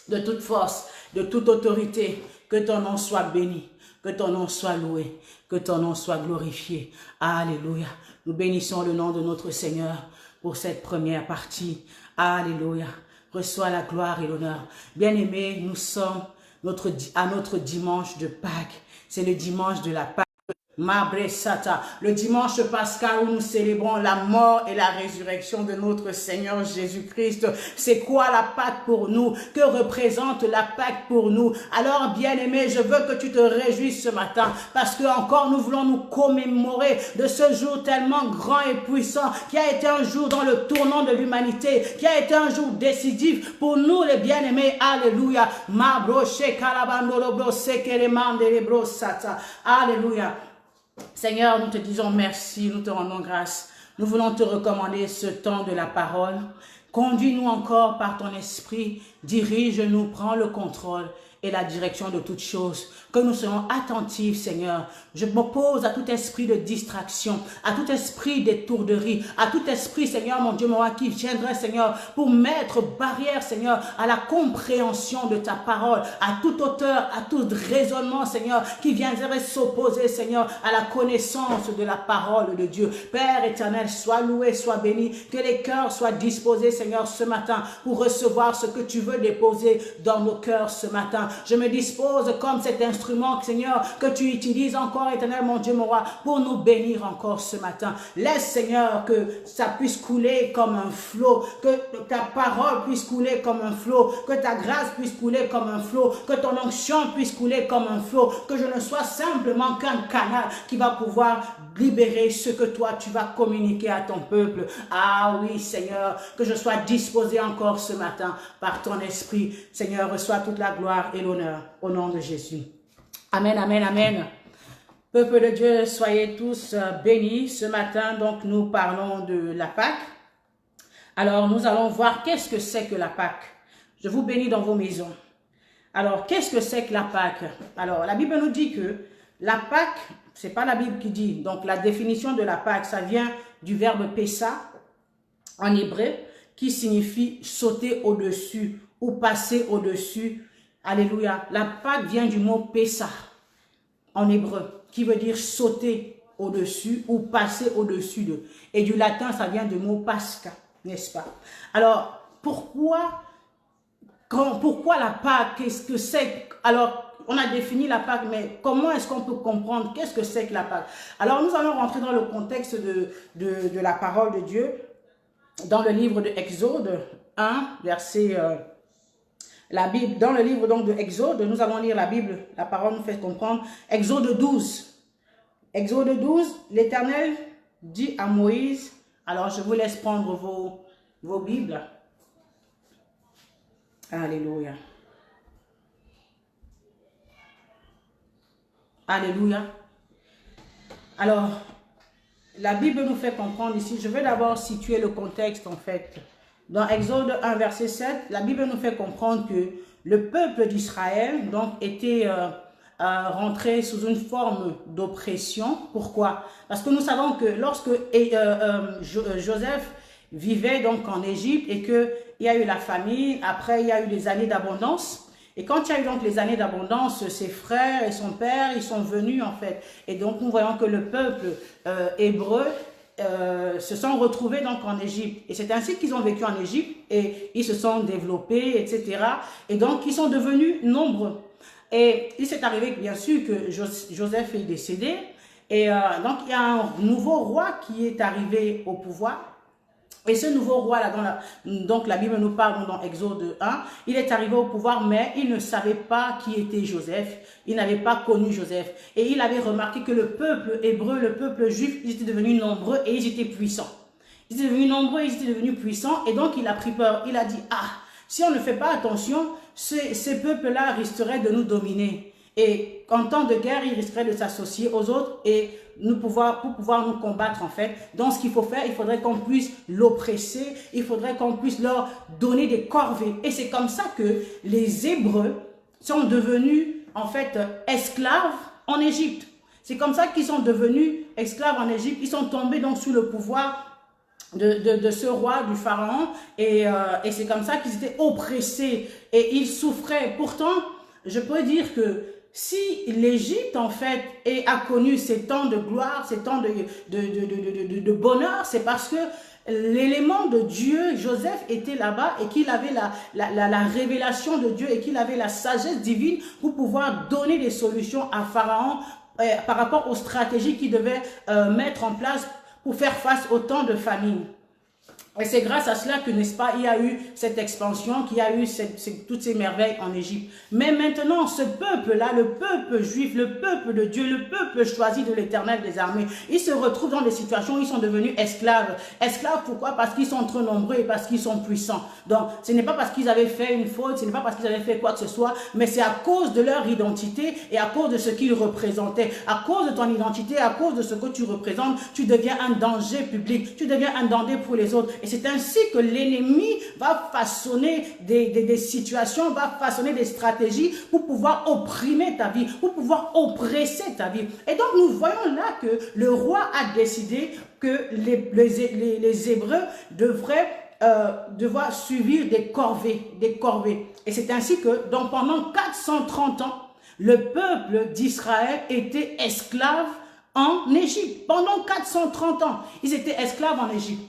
de toute force, de toute autorité. Que ton nom soit béni, que ton nom soit loué, que ton nom soit glorifié. Alléluia. Nous bénissons le nom de notre Seigneur pour cette première partie. Alléluia. Reçois la gloire et l'honneur. Bien-aimés, nous sommes à notre dimanche de Pâques. C'est le dimanche de la Pâque. Mabresata, le dimanche pascal où nous célébrons la mort et la résurrection de notre Seigneur Jésus-Christ. C'est quoi la Pâque pour nous? Que représente la Pâque pour nous? Alors, bien-aimé, je veux que tu te réjouisses ce matin parce que encore nous voulons nous commémorer de ce jour tellement grand et puissant qui a été un jour dans le tournant de l'humanité, qui a été un jour décisif pour nous les bien-aimés. Alléluia. Alléluia. Seigneur, nous te disons merci, nous te rendons grâce. Nous voulons te recommander ce temps de la parole. Conduis-nous encore par ton esprit, dirige-nous, prends le contrôle et la direction de toutes choses. Que nous soyons attentifs, Seigneur. Je m'oppose à tout esprit de distraction, à tout esprit d'étourderie, à tout esprit, Seigneur, mon Dieu, moi, qui viendrait, Seigneur, pour mettre barrière, Seigneur, à la compréhension de ta parole, à toute hauteur, à tout raisonnement, Seigneur, qui viendrait s'opposer, Seigneur, à la connaissance de la parole de Dieu. Père éternel, sois loué, sois béni, que les cœurs soient disposés, Seigneur, ce matin, pour recevoir ce que tu veux déposer dans nos cœurs ce matin. Je me dispose comme cet instrument, Seigneur, que tu utilises encore, éternel, mon Dieu, mon roi, pour nous bénir encore ce matin. Laisse, Seigneur, que ça puisse couler comme un flot, que ta parole puisse couler comme un flot, que ta grâce puisse couler comme un flot, que ton onction puisse couler comme un flot, que je ne sois simplement qu'un canal qui va pouvoir libérer ce que toi, tu vas communiquer à ton peuple. Ah oui, Seigneur, que je sois disposé encore ce matin par ton esprit. Seigneur, reçois toute la gloire et l'honneur au nom de Jésus. Amen, amen, amen. Peuple de Dieu, soyez tous bénis. Ce matin, donc, nous parlons de la Pâque. Alors, nous allons voir qu'est-ce que c'est que la Pâque. Je vous bénis dans vos maisons. Alors, qu'est-ce que c'est que la Pâque? Alors, la Bible nous dit que la Pâque, c'est pas la Bible qui dit. Donc, la définition de la Pâque, ça vient du verbe pessa en hébreu, qui signifie sauter au-dessus ou passer au-dessus. Alléluia. La Pâque vient du mot pessa en hébreu, qui veut dire sauter au-dessus ou passer au-dessus de. Et du latin, ça vient du mot pasca, n'est-ce pas? Alors, pourquoi la Pâque? Qu'est-ce que c'est? Alors, on a défini la Pâque, mais comment est-ce qu'on peut comprendre qu'est-ce que c'est que la Pâque? Alors, nous allons rentrer dans le contexte de la parole de Dieu, dans le livre de Exode 1, verset... la Bible, dans le livre donc de Exode, nous allons lire la Bible, la parole nous fait comprendre. Exode 12. Exode 12, l'Éternel dit à Moïse, alors je vous laisse prendre vos Bibles. Alléluia. Alléluia. Alors, la Bible nous fait comprendre ici, je vais d'abord situer le contexte en fait. Dans Exode 1, verset 7, la Bible nous fait comprendre que le peuple d'Israël donc était rentré sous une forme d'oppression. Pourquoi? Parce que nous savons que lorsque Joseph vivait donc en Égypte et qu'il y a eu la famine, après il y a eu les années d'abondance. Et quand il y a eu donc les années d'abondance, ses frères et son père, ils sont venus en fait. Et donc nous voyons que le peuple hébreu se sont retrouvés donc en Égypte. Et c'est ainsi qu'ils ont vécu en Égypte et ils se sont développés, etc. Et donc ils sont devenus nombreux. Et il s'est arrivé bien sûr que Joseph est décédé. Et donc il y a un nouveau roi qui est arrivé au pouvoir. Et ce nouveau roi-là, donc la Bible nous parle dans Exode 1, il est arrivé au pouvoir, mais il ne savait pas qui était Joseph. Il n'avait pas connu Joseph. Et il avait remarqué que le peuple hébreu, le peuple juif, ils étaient devenus nombreux et ils étaient puissants. Ils étaient devenus nombreux et ils étaient devenus puissants. Et donc il a pris peur. Il a dit, ah, si on ne fait pas attention, ces peuples-là risqueraient de nous dominer. Et en temps de guerre, ils risqueraient de s'associer aux autres et pour pouvoir nous combattre en fait. Donc ce qu'il faut faire, il faudrait qu'on puisse l'oppresser, il faudrait qu'on puisse leur donner des corvées. Et c'est comme ça que les Hébreux sont devenus en fait esclaves en Égypte. C'est comme ça qu'ils sont devenus esclaves en Égypte. Ils sont tombés donc sous le pouvoir de ce roi, du pharaon. Et c'est comme ça qu'ils étaient oppressés et ils souffraient. Pourtant, je peux dire que si l'Égypte, en fait, a connu ces temps de gloire, ces temps de bonheur, c'est parce que l'élément de Dieu, Joseph, était là-bas et qu'il avait la révélation de Dieu et qu'il avait la sagesse divine pour pouvoir donner des solutions à Pharaon par rapport aux stratégies qu'ils devaient mettre en place pour faire face au temps de famine. Et c'est grâce à cela que, n'est-ce pas, il y a eu cette expansion, qu'il y a eu toutes ces merveilles en Égypte. Mais maintenant, ce peuple-là, le peuple juif, le peuple de Dieu, le peuple choisi de l'Éternel des armées, ils se retrouvent dans des situations où ils sont devenus esclaves. Esclaves, pourquoi? Parce qu'ils sont trop nombreux et parce qu'ils sont puissants. Donc, ce n'est pas parce qu'ils avaient fait une faute, ce n'est pas parce qu'ils avaient fait quoi que ce soit, mais c'est à cause de leur identité et à cause de ce qu'ils représentaient. À cause de ton identité, à cause de ce que tu représentes, tu deviens un danger public, tu deviens un danger pour les autres. Et c'est ainsi que l'ennemi va façonner des situations, va façonner des stratégies pour pouvoir opprimer ta vie, pour pouvoir oppresser ta vie. Et donc nous voyons là que le roi a décidé que les Hébreux devoir suivre des corvées. Et c'est ainsi que donc pendant 430 ans, le peuple d'Israël était esclave en Égypte. Pendant 430 ans, ils étaient esclaves en Égypte.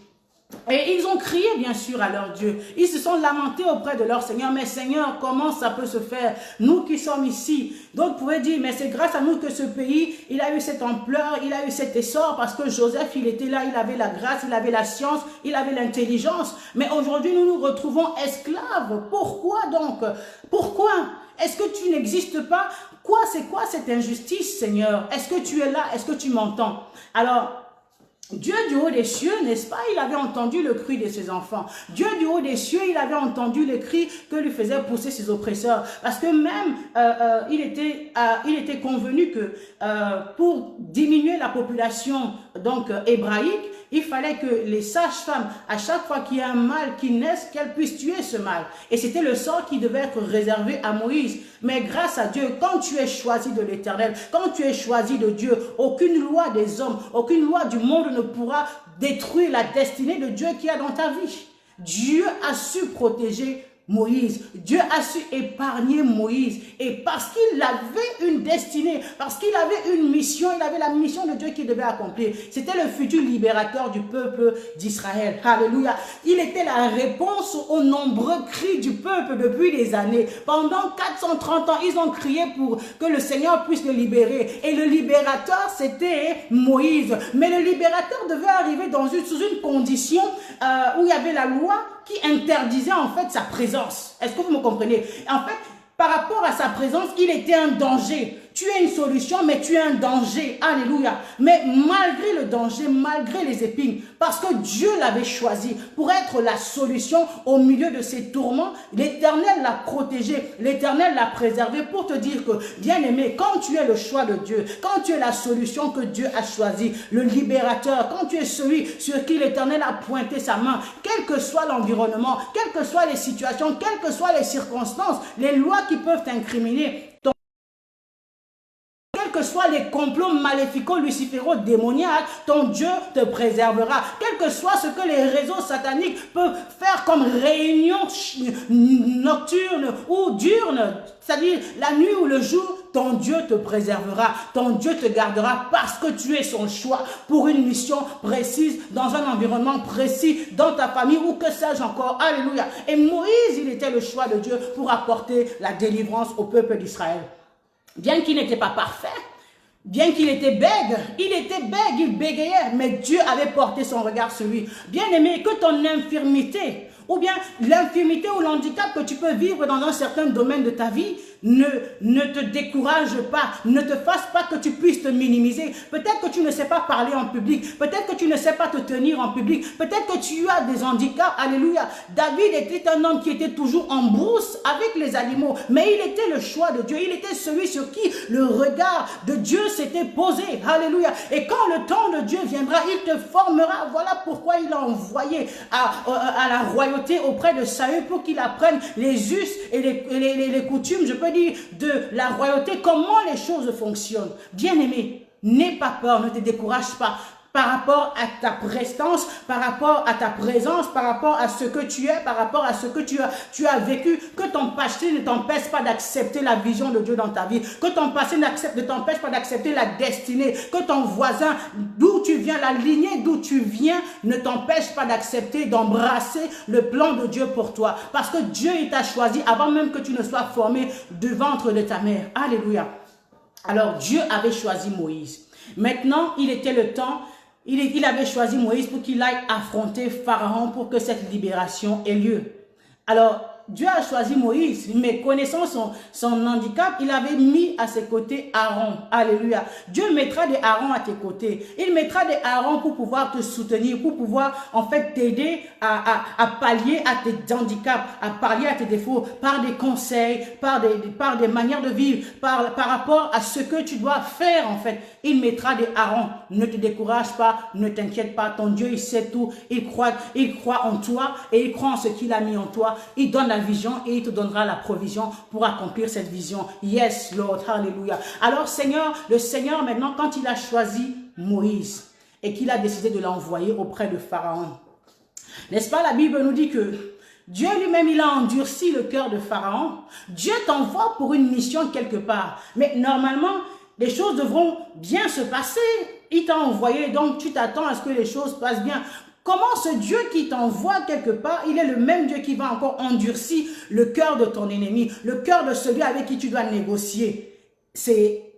Et ils ont crié bien sûr à leur Dieu. Ils se sont lamentés auprès de leur Seigneur. Mais Seigneur, comment ça peut se faire? Nous qui sommes ici. D'autres pouvaient dire, mais c'est grâce à nous que ce pays, il a eu cette ampleur, il a eu cet essor parce que Joseph, il était là, il avait la grâce, il avait la science, il avait l'intelligence. Mais aujourd'hui, nous nous retrouvons esclaves. Pourquoi donc? Pourquoi? Est-ce que tu n'existes pas? C'est quoi cette injustice, Seigneur? Est-ce que tu es là? Est-ce que tu m'entends? Alors, Dieu du haut des cieux, n'est-ce pas, il avait entendu le cri de ses enfants. Dieu du haut des cieux, il avait entendu les cris que lui faisaient pousser ses oppresseurs. Parce que même, il était convenu que pour diminuer la population donc hébraïque, il fallait que les sages-femmes, à chaque fois qu'il y a un mâle qui naisse, qu'elles puissent tuer ce mâle. Et c'était le sort qui devait être réservé à Moïse. Mais grâce à Dieu, quand tu es choisi de l'Éternel, quand tu es choisi de Dieu, aucune loi des hommes, aucune loi du monde ne pourra détruire la destinée de Dieu qui est dans ta vie. Dieu a su protéger Moïse. Dieu a su épargner Moïse. Et parce qu'il avait une destinée, parce qu'il avait une mission, il avait la mission de Dieu qu'il devait accomplir. C'était le futur libérateur du peuple d'Israël. Alléluia. Il était la réponse aux nombreux cris du peuple depuis des années. Pendant 430 ans, ils ont crié pour que le Seigneur puisse le libérer. Et le libérateur, c'était Moïse. Mais le libérateur devait arriver sous une condition où il y avait la loi qui interdisait en fait sa présence. Est-ce que vous me comprenez? En fait, par rapport à sa présence, il était un danger. Tu es une solution, mais tu es un danger. Alléluia. Mais malgré le danger, malgré les épines, parce que Dieu l'avait choisi pour être la solution au milieu de ses tourments, l'Éternel l'a protégé, l'Éternel l'a préservé pour te dire que, bien-aimé, quand tu es le choix de Dieu, quand tu es la solution que Dieu a choisie, le libérateur, quand tu es celui sur qui l'Éternel a pointé sa main, quel que soit l'environnement, quelles que soient les situations, quelles que soient les circonstances, les lois qui peuvent t'incriminer, que soient les complots maléfico-luciféraux démoniaques, ton Dieu te préservera. Quel que soit ce que les réseaux sataniques peuvent faire comme réunion nocturne ou diurne, c'est-à-dire la nuit ou le jour, ton Dieu te préservera, ton Dieu te gardera parce que tu es son choix pour une mission précise, dans un environnement précis, dans ta famille ou que sais-je encore. Alléluia. Et Moïse, il était le choix de Dieu pour apporter la délivrance au peuple d'Israël. Bien qu'il n'était pas parfait, bien qu'il était bègue, il bégayait, mais Dieu avait porté son regard sur lui. Bien aimé, que ton infirmité, ou bien l'infirmité ou l'handicap que tu peux vivre dans un certain domaine de ta vie, ne te décourage pas, ne te fasse pas que tu puisses te minimiser. Peut-être que tu ne sais pas parler en public, peut-être que tu ne sais pas te tenir en public, peut-être que tu as des handicaps. Alléluia. David était un homme qui était toujours en brousse avec les animaux, mais il était le choix de Dieu, il était celui sur qui le regard de Dieu s'était posé. Alléluia. Et quand le temps de Dieu viendra, il te formera. Voilà pourquoi il a envoyé à la royauté auprès de Saül pour qu'il apprenne les us et les coutumes, je peux dire, de la royauté, comment les choses fonctionnent. Bien-aimé, n'aie pas peur, ne te décourage pas par rapport à ta prestance, par rapport à ta présence, par rapport à ce que tu es, par rapport à ce que tu as vécu, que ton passé ne t'empêche pas d'accepter la vision de Dieu dans ta vie, que ton passé ne t'empêche pas d'accepter la destinée, que ton voisin, d'où tu viens, la lignée d'où tu viens, ne t'empêche pas d'accepter, d'embrasser le plan de Dieu pour toi. Parce que Dieu, il t'a choisi avant même que tu ne sois formé du ventre de ta mère. Alléluia. Alors Dieu avait choisi Moïse. Maintenant, il était le temps, il avait choisi Moïse pour qu'il aille affronter Pharaon pour que cette libération ait lieu. Alors, Dieu a choisi Moïse, mais connaissant son handicap, il avait mis à ses côtés Aaron. Alléluia. Dieu mettra des Aaron à tes côtés. Il mettra des Aaron pour pouvoir te soutenir, pour pouvoir en fait t'aider à pallier à tes handicaps, à pallier à tes défauts, par des conseils, par des manières de vivre, par rapport à ce que tu dois faire en fait. Il mettra des Aaron. Ne te décourage pas, ne t'inquiète pas. Ton Dieu, il sait tout. Il croit en toi et il croit en ce qu'il a mis en toi. Il donne la vision et il te donnera la provision pour accomplir cette vision. Yes, Lord. Hallelujah. Alors, le Seigneur, maintenant, quand il a choisi Moïse et qu'il a décidé de l'envoyer auprès de Pharaon, n'est-ce pas, la Bible nous dit que Dieu lui-même, il a endurci le cœur de Pharaon. Dieu t'envoie pour une mission quelque part. Mais normalement, les choses devront bien se passer. Il t'a envoyé, donc tu t'attends à ce que les choses passent bien. Comment ce Dieu qui t'envoie quelque part, il est le même Dieu qui va encore endurcir le cœur de ton ennemi, le cœur de celui avec qui tu dois négocier.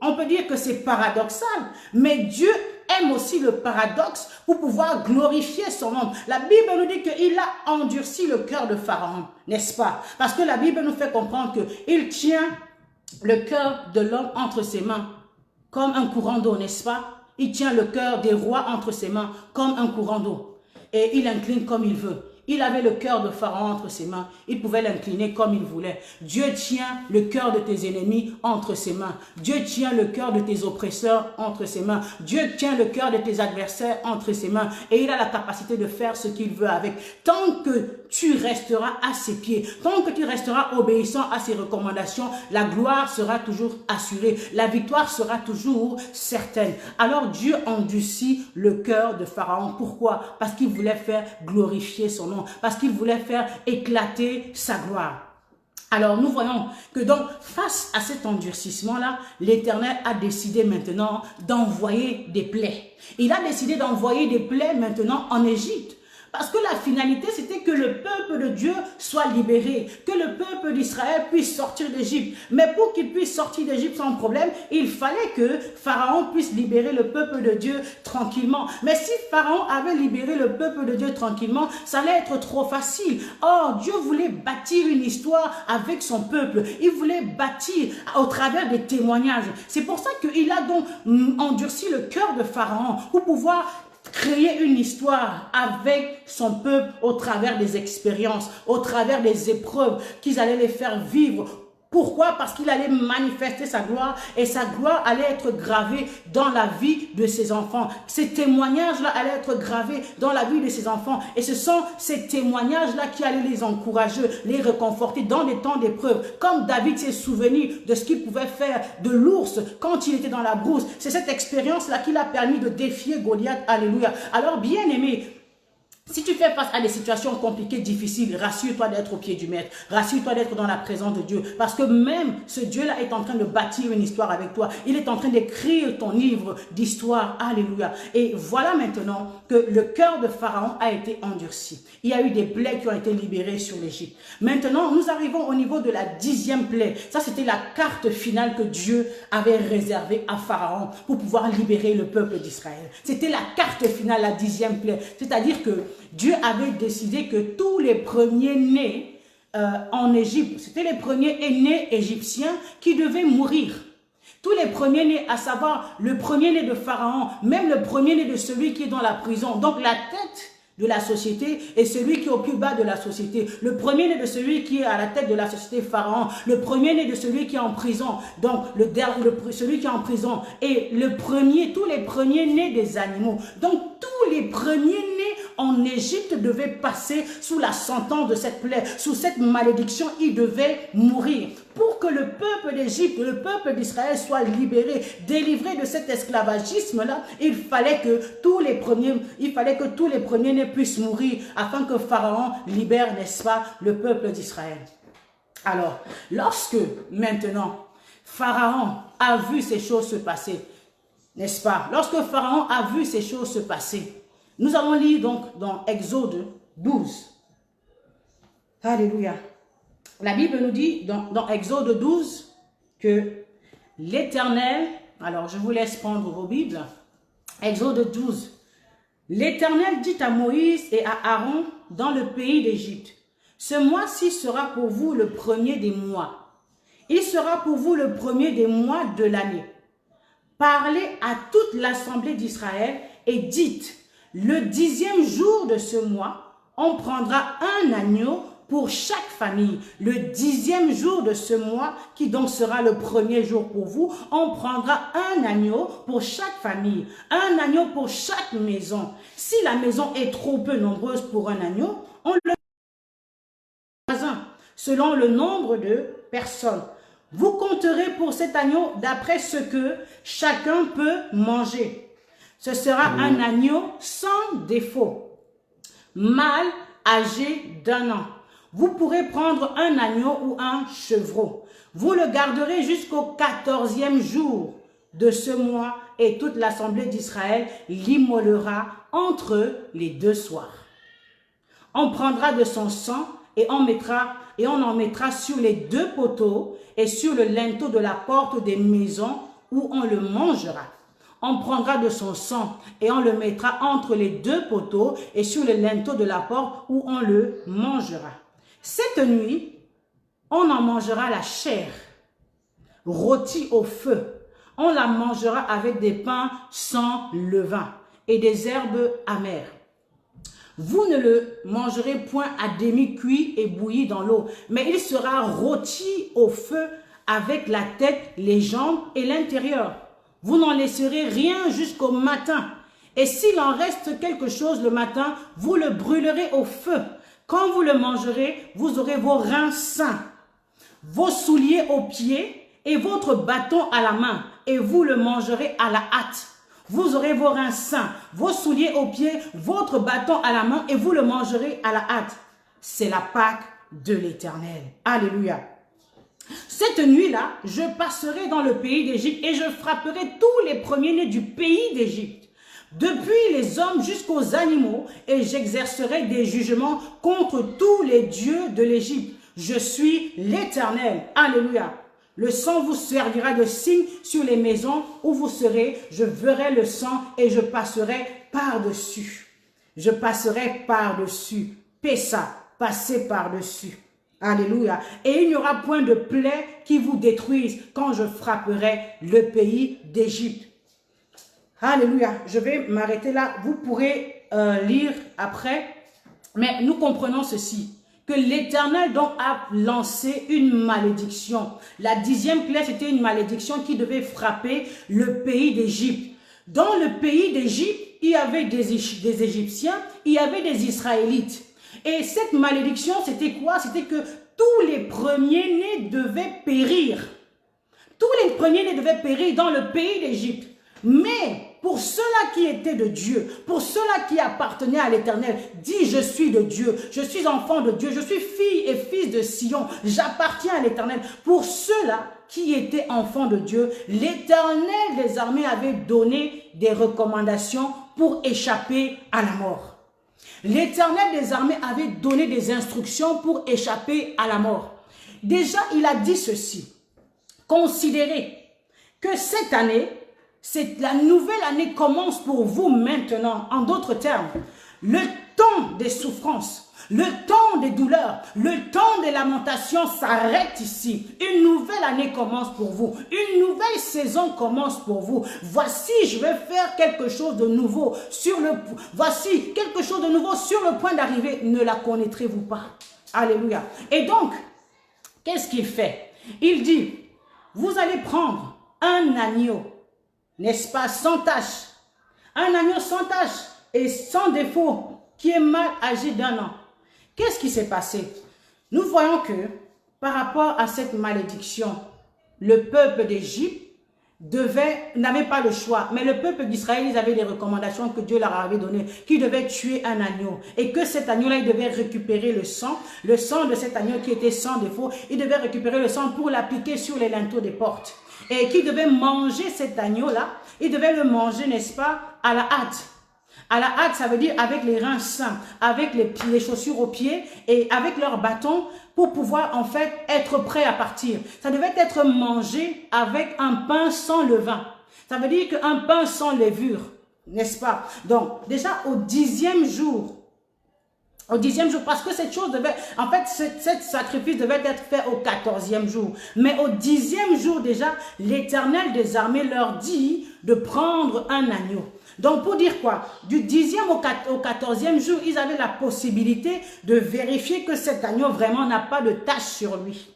On peut dire que c'est paradoxal, mais Dieu aime aussi le paradoxe pour pouvoir glorifier son nom. La Bible nous dit qu'il a endurci le cœur de Pharaon, n'est-ce pas? Parce que la Bible nous fait comprendre qu'il tient le cœur de l'homme entre ses mains, comme un courant d'eau, n'est-ce pas? Il tient le cœur des rois entre ses mains, comme un courant d'eau. Et il incline comme il veut. Il avait le cœur de Pharaon entre ses mains. Il pouvait l'incliner comme il voulait. Dieu tient le cœur de tes ennemis entre ses mains. Dieu tient le cœur de tes oppresseurs entre ses mains. Dieu tient le cœur de tes adversaires entre ses mains. Et il a la capacité de faire ce qu'il veut avec. Tant que tu resteras à ses pieds, tant que tu resteras obéissant à ses recommandations, la gloire sera toujours assurée. La victoire sera toujours certaine. Alors Dieu endurcit le cœur de Pharaon. Pourquoi? Parce qu'il voulait faire glorifier son nom. Parce qu'il voulait faire éclater sa gloire. Alors nous voyons que donc face à cet endurcissement-là, l'Éternel a décidé maintenant d'envoyer des plaies. Il a décidé d'envoyer des plaies maintenant en Égypte. Parce que la finalité, c'était que le peuple de Dieu soit libéré, que le peuple d'Israël puisse sortir d'Égypte. Mais pour qu'il puisse sortir d'Égypte sans problème, il fallait que Pharaon puisse libérer le peuple de Dieu tranquillement. Mais si Pharaon avait libéré le peuple de Dieu tranquillement, ça allait être trop facile. Or, Dieu voulait bâtir une histoire avec son peuple. Il voulait bâtir au travers des témoignages. C'est pour ça qu'il a donc endurci le cœur de Pharaon pour pouvoir créer une histoire avec son peuple au travers des expériences, au travers des épreuves qu'ils allaient les faire vivre. Pourquoi? Parce qu'il allait manifester sa gloire et sa gloire allait être gravée dans la vie de ses enfants. Ces témoignages-là allaient être gravés dans la vie de ses enfants. Et ce sont ces témoignages-là qui allaient les encourager, les réconforter dans des temps d'épreuve. Comme David s'est souvenu de ce qu'il pouvait faire de l'ours quand il était dans la brousse. C'est cette expérience-là qui l'a permis de défier Goliath. Alléluia. Alors, bien aimé, si tu fais face à des situations compliquées, difficiles, rassure-toi d'être au pied du maître. Rassure-toi d'être dans la présence de Dieu. Parce que même ce Dieu-là est en train de bâtir une histoire avec toi. Il est en train d'écrire ton livre d'histoire. Alléluia. Et voilà maintenant que le cœur de Pharaon a été endurci. Il y a eu des plaies qui ont été libérées sur l'Égypte. Maintenant, nous arrivons au niveau de la 10e plaie. Ça, c'était la carte finale que Dieu avait réservée à Pharaon pour pouvoir libérer le peuple d'Israël. C'était la carte finale, la 10e plaie. C'est-à-dire que Dieu avait décidé que tous les premiers-nés en Égypte, c'était les premiers-nés égyptiens qui devaient mourir. Tous les premiers-nés, à savoir le premier-né de Pharaon, même le premier-né de celui qui est dans la prison. Donc la tête de la société et celui qui est au plus bas de la société. Le premier-né de celui qui est à la tête de la société Pharaon. Le premier-né de celui qui est en prison. Donc celui qui est en prison. Et tous les premiers-nés des animaux. Donc tous les premiers-nés en Égypte devaient passer sous la sentence de cette plaie, sous cette malédiction, ils devaient mourir. Pour que le peuple d'Égypte, le peuple d'Israël soit libéré, délivré de cet esclavagisme-là, il fallait que tous les premiers-nés puissent mourir afin que Pharaon libère, n'est-ce pas, le peuple d'Israël. Alors, lorsque maintenant Pharaon a vu ces choses se passer, n'est-ce pas, lorsque Pharaon a vu ces choses se passer, nous allons lire donc dans Exode 12. Alléluia. La Bible nous dit dans Exode 12 que L'Éternel, alors je vous laisse prendre vos Bibles, Exode 12. L'Éternel dit à Moïse et à Aaron dans le pays d'Égypte, ce mois-ci sera pour vous le premier des mois. Il sera pour vous le premier des mois de l'année. Parlez à toute l'assemblée d'Israël et dites, le 10e jour de ce mois, on prendra un agneau pour chaque famille. Le 10e jour de ce mois, qui donc sera le premier jour pour vous, on prendra un agneau pour chaque famille, un agneau pour chaque maison. Si la maison est trop peu nombreuse pour un agneau, on le voisin, selon le nombre de personnes. Vous compterez pour cet agneau d'après ce que chacun peut manger. Ce sera un agneau sans défaut, mâle âgé d'1 an. Vous pourrez prendre un agneau ou un chevreau. Vous le garderez jusqu'au 14e jour de ce mois et toute l'assemblée d'Israël l'immolera entre les 2 soirs. On prendra de son sang et on en mettra sur les 2 poteaux et sur le linteau de la porte des maisons où on le mangera. On prendra de son sang et on le mettra entre les 2 poteaux et sur le linteau de la porte où on le mangera. Cette nuit, on en mangera la chair, rôtie au feu. On la mangera avec des pains sans levain et des herbes amères. Vous ne le mangerez point à demi-cuit et bouilli dans l'eau, mais il sera rôti au feu avec la tête, les jambes et l'intérieur. Vous n'en laisserez rien jusqu'au matin. Et s'il en reste quelque chose le matin, vous le brûlerez au feu. Quand vous le mangerez, vous aurez vos reins sains, vos souliers aux pieds et votre bâton à la main, et vous le mangerez à la hâte. Vous aurez vos reins sains, vos souliers aux pieds, votre bâton à la main, et vous le mangerez à la hâte. C'est la Pâque de l'Éternel. Alléluia. Cette nuit-là, je passerai dans le pays d'Égypte et je frapperai tous les premiers-nés du pays d'Égypte, depuis les hommes jusqu'aux animaux, et j'exercerai des jugements contre tous les dieux de l'Égypte. Je suis l'Éternel. Alléluia. Le sang vous servira de signe sur les maisons où vous serez. Je verrai le sang et je passerai par-dessus. Je passerai par-dessus. Pessa, passer par-dessus. Alléluia. Et il n'y aura point de plaie qui vous détruise quand je frapperai le pays d'Égypte. Alléluia. Je vais m'arrêter là. Vous pourrez lire après. Mais nous comprenons ceci. Que l'Éternel donc a lancé une malédiction. La 10e plaie, c'était une malédiction qui devait frapper le pays d'Égypte. Dans le pays d'Égypte, il y avait des Égyptiens, il y avait des Israélites. Et cette malédiction, c'était quoi? C'était que tous les premiers-nés devaient périr. Tous les premiers-nés devaient périr dans le pays d'Égypte. Mais pour ceux-là qui étaient de Dieu, pour ceux-là qui appartenaient à l'Éternel, dis je suis de Dieu, je suis enfant de Dieu, je suis fille et fils de Sion, j'appartiens à l'Éternel. Pour ceux-là qui étaient enfants de Dieu, l'Éternel des armées avait donné des recommandations pour échapper à la mort. L'Éternel des armées avait donné des instructions pour échapper à la mort. Déjà, il a dit ceci. Considérez que cette année, la nouvelle année commence pour vous maintenant. En d'autres termes, le temps des souffrances, le temps des douleurs, le temps des lamentations s'arrête ici. Une nouvelle année commence pour vous. Une nouvelle saison commence pour vous. Voici, je vais faire quelque chose de nouveau. Voici quelque chose de nouveau sur le point d'arriver. Ne la connaîtrez-vous pas? Alléluia. Et donc, qu'est-ce qu'il fait? Il dit, vous allez prendre un agneau, n'est-ce pas, sans tache. Un agneau sans tache et sans défaut, qui est mal âgé d'1 an. Qu'est-ce qui s'est passé? Nous voyons que, par rapport à cette malédiction, le peuple d'Égypte n'avait pas le choix. Mais le peuple d'Israël, ils avaient des recommandations que Dieu leur avait données, qu'ils devaient tuer un agneau. Et que cet agneau-là, ils devaient récupérer le sang de cet agneau qui était sans défaut. Ils devaient récupérer le sang pour l'appliquer sur les linteaux des portes. Et qu'ils devaient manger cet agneau-là, ils devaient le manger, n'est-ce pas, à la hâte. À la hâte, ça veut dire avec les reins sains, avec les chaussures aux pieds et avec leurs bâtons pour pouvoir en fait être prêt à partir. Ça devait être mangé avec un pain sans levain. Ça veut dire qu'un pain sans levure, n'est-ce pas? Donc déjà au 10e jour, parce que cette chose devait, en fait, cette sacrifice devait être fait au 14e jour. Mais au 10e jour déjà, l'Éternel des armées leur dit de prendre un agneau. Donc pour dire quoi? Du 10e au 14e jour, ils avaient la possibilité de vérifier que cet agneau vraiment n'a pas de tache sur lui.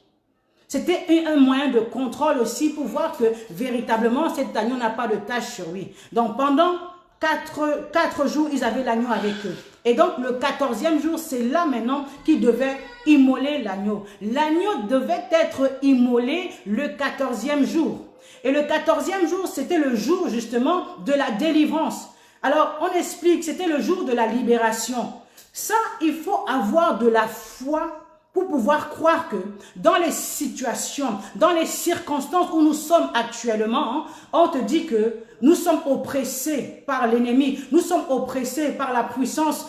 C'était un moyen de contrôle aussi pour voir que véritablement cet agneau n'a pas de tache sur lui. Donc pendant 4 jours, ils avaient l'agneau avec eux. Et donc, le 14e jour, c'est là maintenant qu'ils devaient immoler l'agneau. L'agneau devait être immolé le 14e jour. Et le 14e jour, c'était le jour justement de la délivrance. Alors, on explique, c'était le jour de la libération. Ça, il faut avoir de la foi pour pouvoir croire que dans les situations, dans les circonstances où nous sommes actuellement, on te dit que nous sommes oppressés par l'ennemi, nous sommes oppressés par la puissance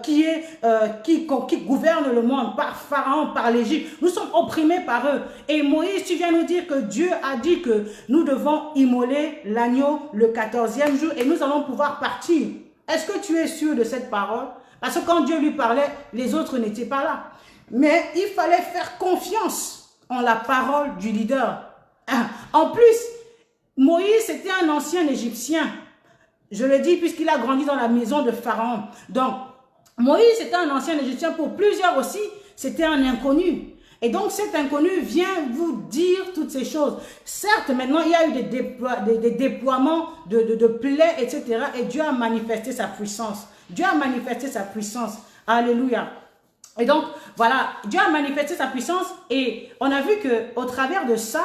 qui gouverne le monde, par Pharaon, par l'Égypte. Nous sommes opprimés par eux. Et Moïse, tu viens nous dire que Dieu a dit que nous devons immoler l'agneau le 14e jour et nous allons pouvoir partir. Est-ce que tu es sûr de cette parole? Parce que quand Dieu lui parlait, les autres n'étaient pas là. Mais il fallait faire confiance en la parole du leader. En plus, Moïse était un ancien Égyptien. Je le dis puisqu'il a grandi dans la maison de Pharaon. Donc, Moïse était un ancien Égyptien. Pour plusieurs aussi, c'était un inconnu. Et donc, cet inconnu vient vous dire toutes ces choses. Certes, maintenant, il y a eu des déploiements de plaies, etc. Et Dieu a manifesté sa puissance. Dieu a manifesté sa puissance. Alléluia. Et donc, voilà, Dieu a manifesté sa puissance et on a vu qu'au travers de ça,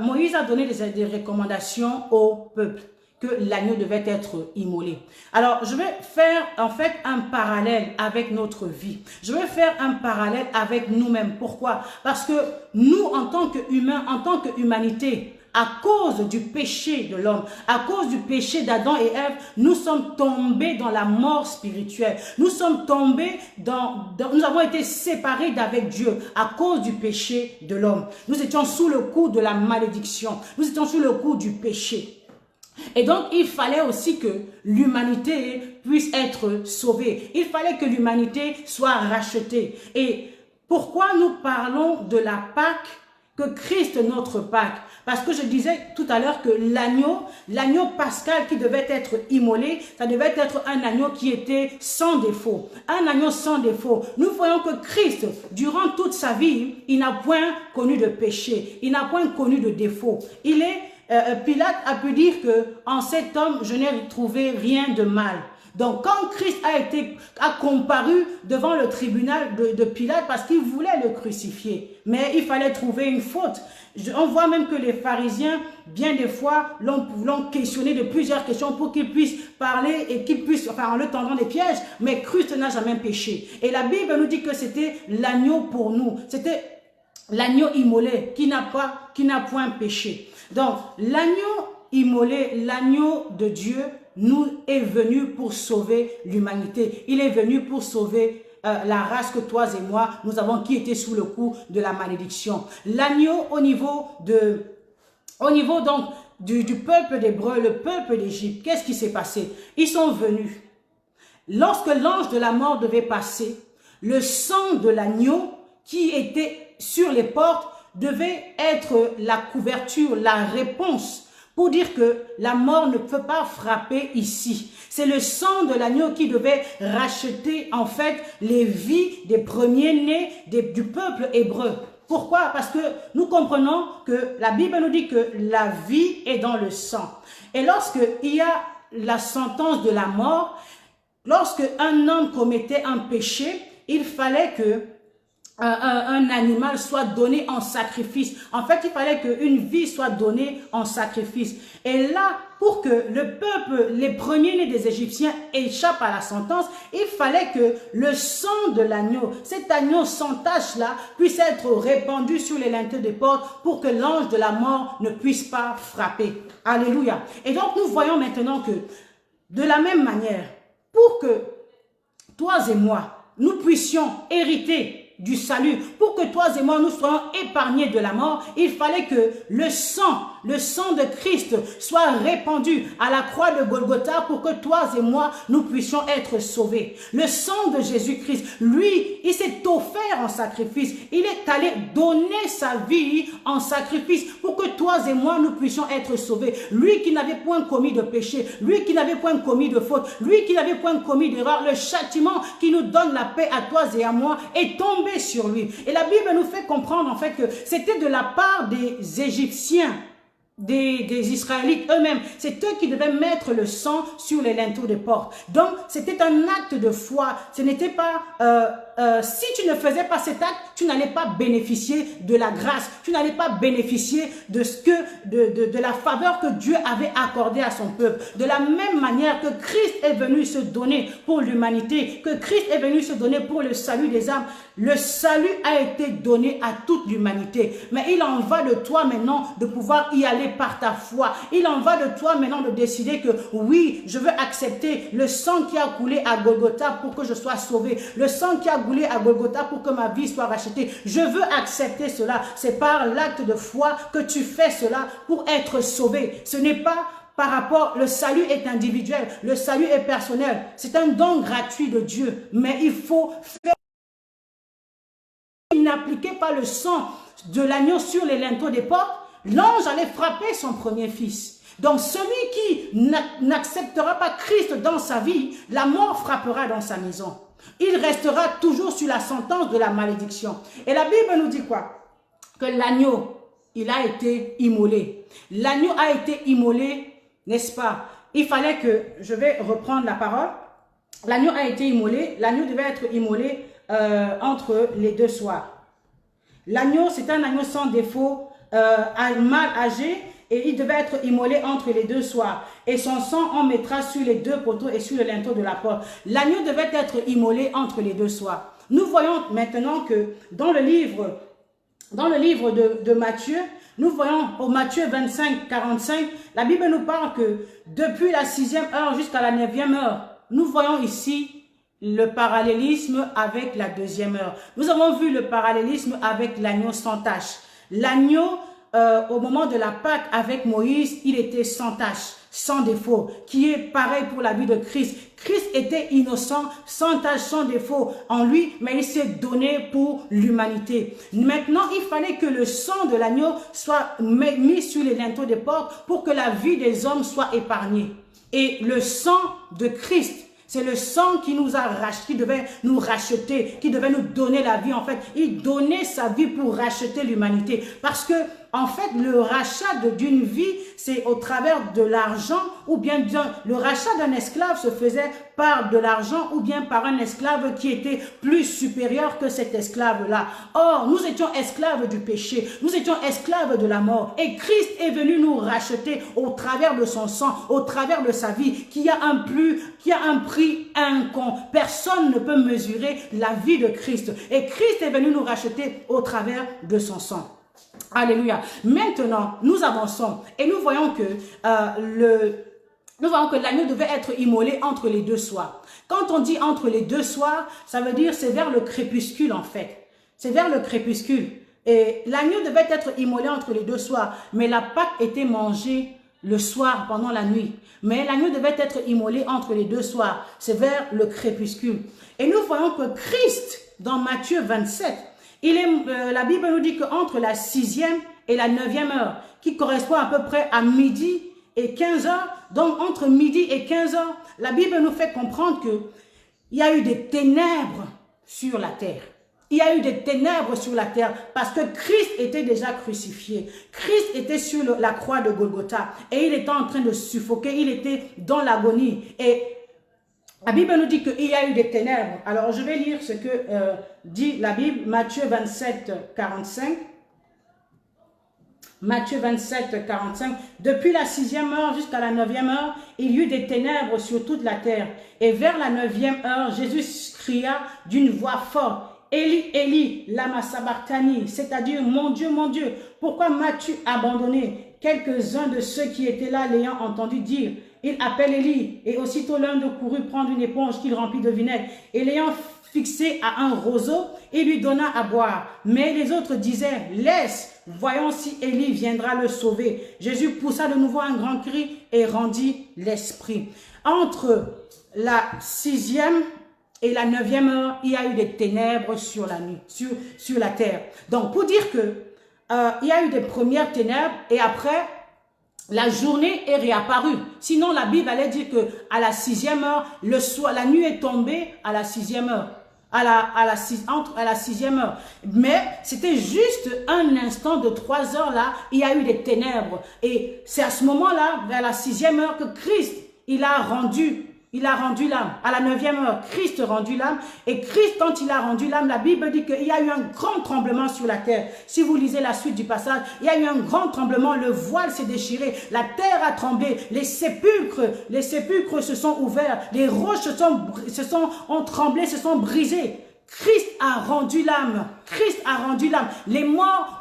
Moïse a donné des recommandations au peuple, que l'agneau devait être immolé. Alors, je vais faire en fait un parallèle avec notre vie. Je vais faire un parallèle avec nous-mêmes. Pourquoi? Parce que nous, en tant qu'humains, en tant qu'humanité, à cause du péché de l'homme, à cause du péché d'Adam et Ève, nous sommes tombés dans la mort spirituelle. Nous sommes tombés nous avons été séparés d'avec Dieu à cause du péché de l'homme. Nous étions sous le coup de la malédiction. Nous étions sous le coup du péché. Et donc, il fallait aussi que l'humanité puisse être sauvée. Il fallait que l'humanité soit rachetée. Et pourquoi nous parlons de la Pâque, que Christ est notre Pâque? Parce que je disais tout à l'heure que l'agneau pascal qui devait être immolé, ça devait être un agneau qui était sans défaut. Un agneau sans défaut. Nous voyons que Christ, durant toute sa vie, il n'a point connu de péché. Il n'a point connu de défaut. Pilate a pu dire que en cet homme, je n'ai trouvé rien de mal. Donc, quand Christ a comparu devant le tribunal de Pilate parce qu'il voulait le crucifier, mais il fallait trouver une faute. On voit même que les pharisiens, bien des fois, l'ont questionné de plusieurs questions pour qu'il puisse parler et qu'il puisse, en le tendant des pièges, mais Christ n'a jamais péché. Et la Bible nous dit que c'était l'agneau pour nous. C'était l'agneau immolé qui n'a point péché. Donc, l'agneau immolé, l'agneau de Dieu, nous est venu pour sauver l'humanité. Il est venu pour sauver la race que toi et moi, nous avons qui était sous le coup de la malédiction. L'agneau au niveau donc du peuple d'Hébreu, le peuple d'Égypte, qu'est-ce qui s'est passé? Ils sont venus. Lorsque l'ange de la mort devait passer, le sang de l'agneau qui était sur les portes devait être la couverture, la réponse pour dire que la mort ne peut pas frapper ici. C'est le sang de l'agneau qui devait racheter en fait les vies des premiers-nés du peuple hébreu. Pourquoi? Parce que nous comprenons que la Bible nous dit que la vie est dans le sang. Et lorsqu'il y a la sentence de la mort, lorsque un homme commettait un péché, il fallait que un animal soit donné en sacrifice. En fait, il fallait qu'une vie soit donnée en sacrifice. Et là, pour que le peuple, les premiers-nés des Égyptiens échappent à la sentence, il fallait que le sang de l'agneau, cet agneau sans tache là, puisse être répandu sur les linteaux des portes pour que l'ange de la mort ne puisse pas frapper. Alléluia. Et donc, nous voyons maintenant que de la même manière, pour que toi et moi, nous puissions hériter du salut, pour que toi et moi nous soyons épargnés de la mort, il fallait que le sang de Christ soit répandu à la croix de Golgotha pour que toi et moi nous puissions être sauvés. Le sang de Jésus-Christ, lui, il s'est offert en sacrifice, il est allé donner sa vie en sacrifice pour que toi et moi nous puissions être sauvés. Lui qui n'avait point commis de péché, lui qui n'avait point commis de faute, lui qui n'avait point commis d'erreur, le châtiment qui nous donne la paix à toi et à moi est tombé sur lui. Et la Bible nous fait comprendre en fait que c'était de la part des Égyptiens, des Israélites eux-mêmes. C'est eux qui devaient mettre le sang sur les linteaux des portes. Donc, c'était un acte de foi. Ce n'était pas... si tu ne faisais pas cet acte, tu n'allais pas bénéficier de la grâce. Tu n'allais pas bénéficier de la faveur que Dieu avait accordée à son peuple. De la même manière que Christ est venu se donner pour l'humanité, que Christ est venu se donner pour le salut des âmes, le salut a été donné à toute l'humanité. Mais il en va de toi maintenant de pouvoir y aller par ta foi. Il en va de toi maintenant de décider que oui, je veux accepter le sang qui a coulé à Golgotha pour que je sois sauvé. Le sang qui a coulé à Golgotha pour que ma vie soit rachetée. Je veux accepter cela. C'est par l'acte de foi que tu fais cela pour être sauvé. Ce n'est pas par rapport, le salut est individuel, le salut est personnel. C'est un don gratuit de Dieu. Mais il faut faire. Il n'appliquait pas le sang de l'agneau sur les linteaux des portes, l'ange allait frapper son premier fils. Donc celui qui n'acceptera pas Christ dans sa vie, la mort frappera dans sa maison. Il restera toujours sur la sentence de la malédiction. Et la Bible nous dit quoi? Que l'agneau, il a été immolé. L'agneau a été immolé, n'est-ce pas? Il fallait que, je vais reprendre la parole, l'agneau a été immolé, l'agneau devait être immolé entre les deux soirs. L'agneau, c'est un agneau sans défaut, mal âgé, et il devait être immolé entre les deux soirs. Et son sang, on mettra sur les deux poteaux et sur le linteau de la porte. L'agneau devait être immolé entre les deux soirs. Nous voyons maintenant que dans le livre de Matthieu, nous voyons au Matthieu 25, 45, la Bible nous parle que depuis la 6e heure jusqu'à la 9e heure, nous voyons ici le parallélisme avec la 2e heure. Nous avons vu le parallélisme avec l'agneau sans tache. L'agneau, au moment de la Pâque avec Moïse, il était sans tache, sans défaut, qui est pareil pour la vie de Christ. Christ était innocent, sans tache, sans défaut en lui, mais il s'est donné pour l'humanité. Maintenant, il fallait que le sang de l'agneau soit mis sur les linteaux des portes pour que la vie des hommes soit épargnée. Et le sang de Christ, c'est le sang qui nous a racheté, qui devait nous racheter, qui devait nous donner la vie. En fait, il donnait sa vie pour racheter l'humanité. Parce que, en fait, le rachat d'une vie, c'est au travers de l'argent ou bien le rachat d'un esclave se faisait par de l'argent ou bien par un esclave qui était plus supérieur que cet esclave-là. Or, nous étions esclaves du péché, nous étions esclaves de la mort. Et Christ est venu nous racheter au travers de son sang, au travers de sa vie, qui a un prix incommensurable. Personne ne peut mesurer la vie de Christ. Et Christ est venu nous racheter au travers de son sang. Alléluia. Maintenant, nous avançons et nous voyons que l'agneau devait être immolé entre les deux soirs. Quand on dit entre les deux soirs, ça veut dire c'est vers le crépuscule en fait. C'est vers le crépuscule. Et l'agneau devait être immolé entre les deux soirs. Mais la Pâque était mangée le soir pendant la nuit. Mais l'agneau devait être immolé entre les deux soirs. C'est vers le crépuscule. Et nous voyons que Christ, dans Matthieu 27, la Bible nous dit qu'entre la 6e et la 9e heure, qui correspond à peu près à midi et 15 heures, donc entre midi et 15 heures, la Bible nous fait comprendre qu'il y a eu des ténèbres sur la terre. Il y a eu des ténèbres sur la terre parce que Christ était déjà crucifié. Christ était sur la croix de Golgotha et il était en train de suffoquer, il était dans l'agonie. Et la Bible nous dit qu'il y a eu des ténèbres. Alors, je vais lire ce que dit la Bible, Matthieu 27, 45. Matthieu 27, 45. Depuis la 6e heure jusqu'à la 9e heure, il y eut des ténèbres sur toute la terre. Et vers la 9e heure, Jésus cria d'une voix forte, Eli, Eli, lama sabachthani, c'est-à-dire, mon Dieu, pourquoi m'as-tu abandonné? Quelques-uns de ceux qui étaient là l'ayant entendu dire, il appelle Élie, et aussitôt l'un de courut prendre une éponge qu'il remplit de vinaigre, et l'ayant fixé à un roseau, il lui donna à boire. Mais les autres disaient, laisse, voyons si Élie viendra le sauver. Jésus poussa de nouveau un grand cri et rendit l'esprit. Entre la 6e et la 9e heure, il y a eu des ténèbres sur la nuit, sur la terre. Donc, pour dire que il y a eu des premières ténèbres et après, la journée est réapparue. Sinon, la Bible allait dire que à la 6e heure, le soir, la nuit est tombée à la 6e heure. À la 6e heure. Mais c'était juste un instant de 3 heures là, il y a eu des ténèbres. Et c'est à ce moment-là, vers la 6e heure, que Christ, il a rendu l'âme. À la 9e heure, Christ a rendu l'âme. Et Christ, quand il a rendu l'âme, la Bible dit qu'il y a eu un grand tremblement sur la terre. Si vous lisez la suite du passage, il y a eu un grand tremblement. Le voile s'est déchiré. La terre a tremblé. Les sépulcres se sont ouverts. Les roches ont tremblé, se sont brisées. Christ a rendu l'âme. Christ a rendu l'âme. Les morts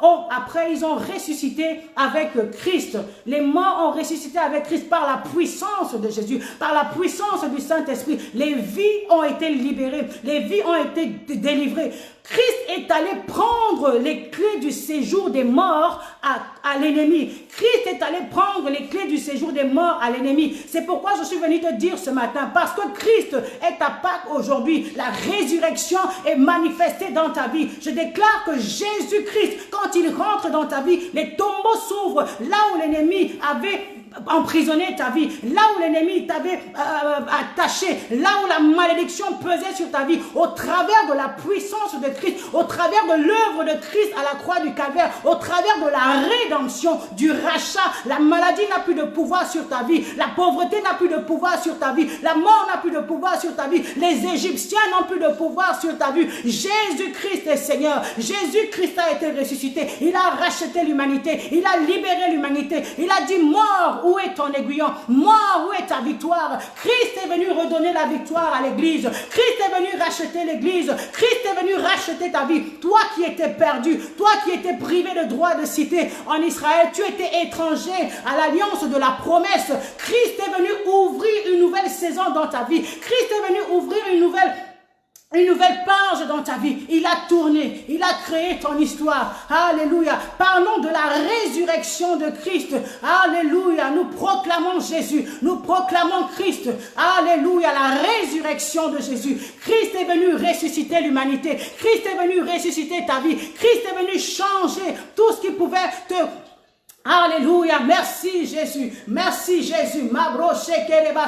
ils ont ressuscité avec Christ. Les morts ont ressuscité avec Christ par la puissance de Jésus, par la puissance du Saint-Esprit. Les vies ont été libérées. Les vies ont été délivrées. Christ est allé prendre les clés du séjour des morts à l'ennemi. Christ est allé prendre les clés du séjour des morts à l'ennemi. C'est pourquoi je suis venu te dire ce matin, parce que Christ est à Pâques aujourd'hui. La résurrection est manifestée dans ta vie. Je déclare que Jésus-Christ, quand il rentre dans ta vie, les tombeaux s'ouvrent là où l'ennemi avait emprisonner ta vie, là où l'ennemi t'avait attaché, là où la malédiction pesait sur ta vie, au travers de la puissance de Christ, au travers de l'œuvre de Christ à la croix du Calvaire, au travers de la rédemption, du rachat. La maladie n'a plus de pouvoir sur ta vie, la pauvreté n'a plus de pouvoir sur ta vie, la mort n'a plus de pouvoir sur ta vie, les Égyptiens n'ont plus de pouvoir sur ta vie. Jésus-Christ est Seigneur, Jésus-Christ a été ressuscité, il a racheté l'humanité, il a libéré l'humanité, il a dit mort, où est ton aiguillon? Mort, où est ta victoire? Christ est venu redonner la victoire à l'église. Christ est venu racheter l'église. Christ est venu racheter ta vie. Toi qui étais perdu, toi qui étais privé de droit de cité en Israël, tu étais étranger à l'alliance de la promesse. Christ est venu ouvrir une nouvelle saison dans ta vie. Christ est venu ouvrir une nouvelle page dans ta vie. Il a tourné, il a créé ton histoire. Alléluia. Parlons de la résurrection de Christ. Alléluia. Nous proclamons Jésus. Nous proclamons Christ. Alléluia. La résurrection de Jésus. Christ est venu ressusciter l'humanité. Christ est venu ressusciter ta vie. Christ est venu changer tout ce qui pouvait te... Alléluia, merci Jésus, merci Jésus,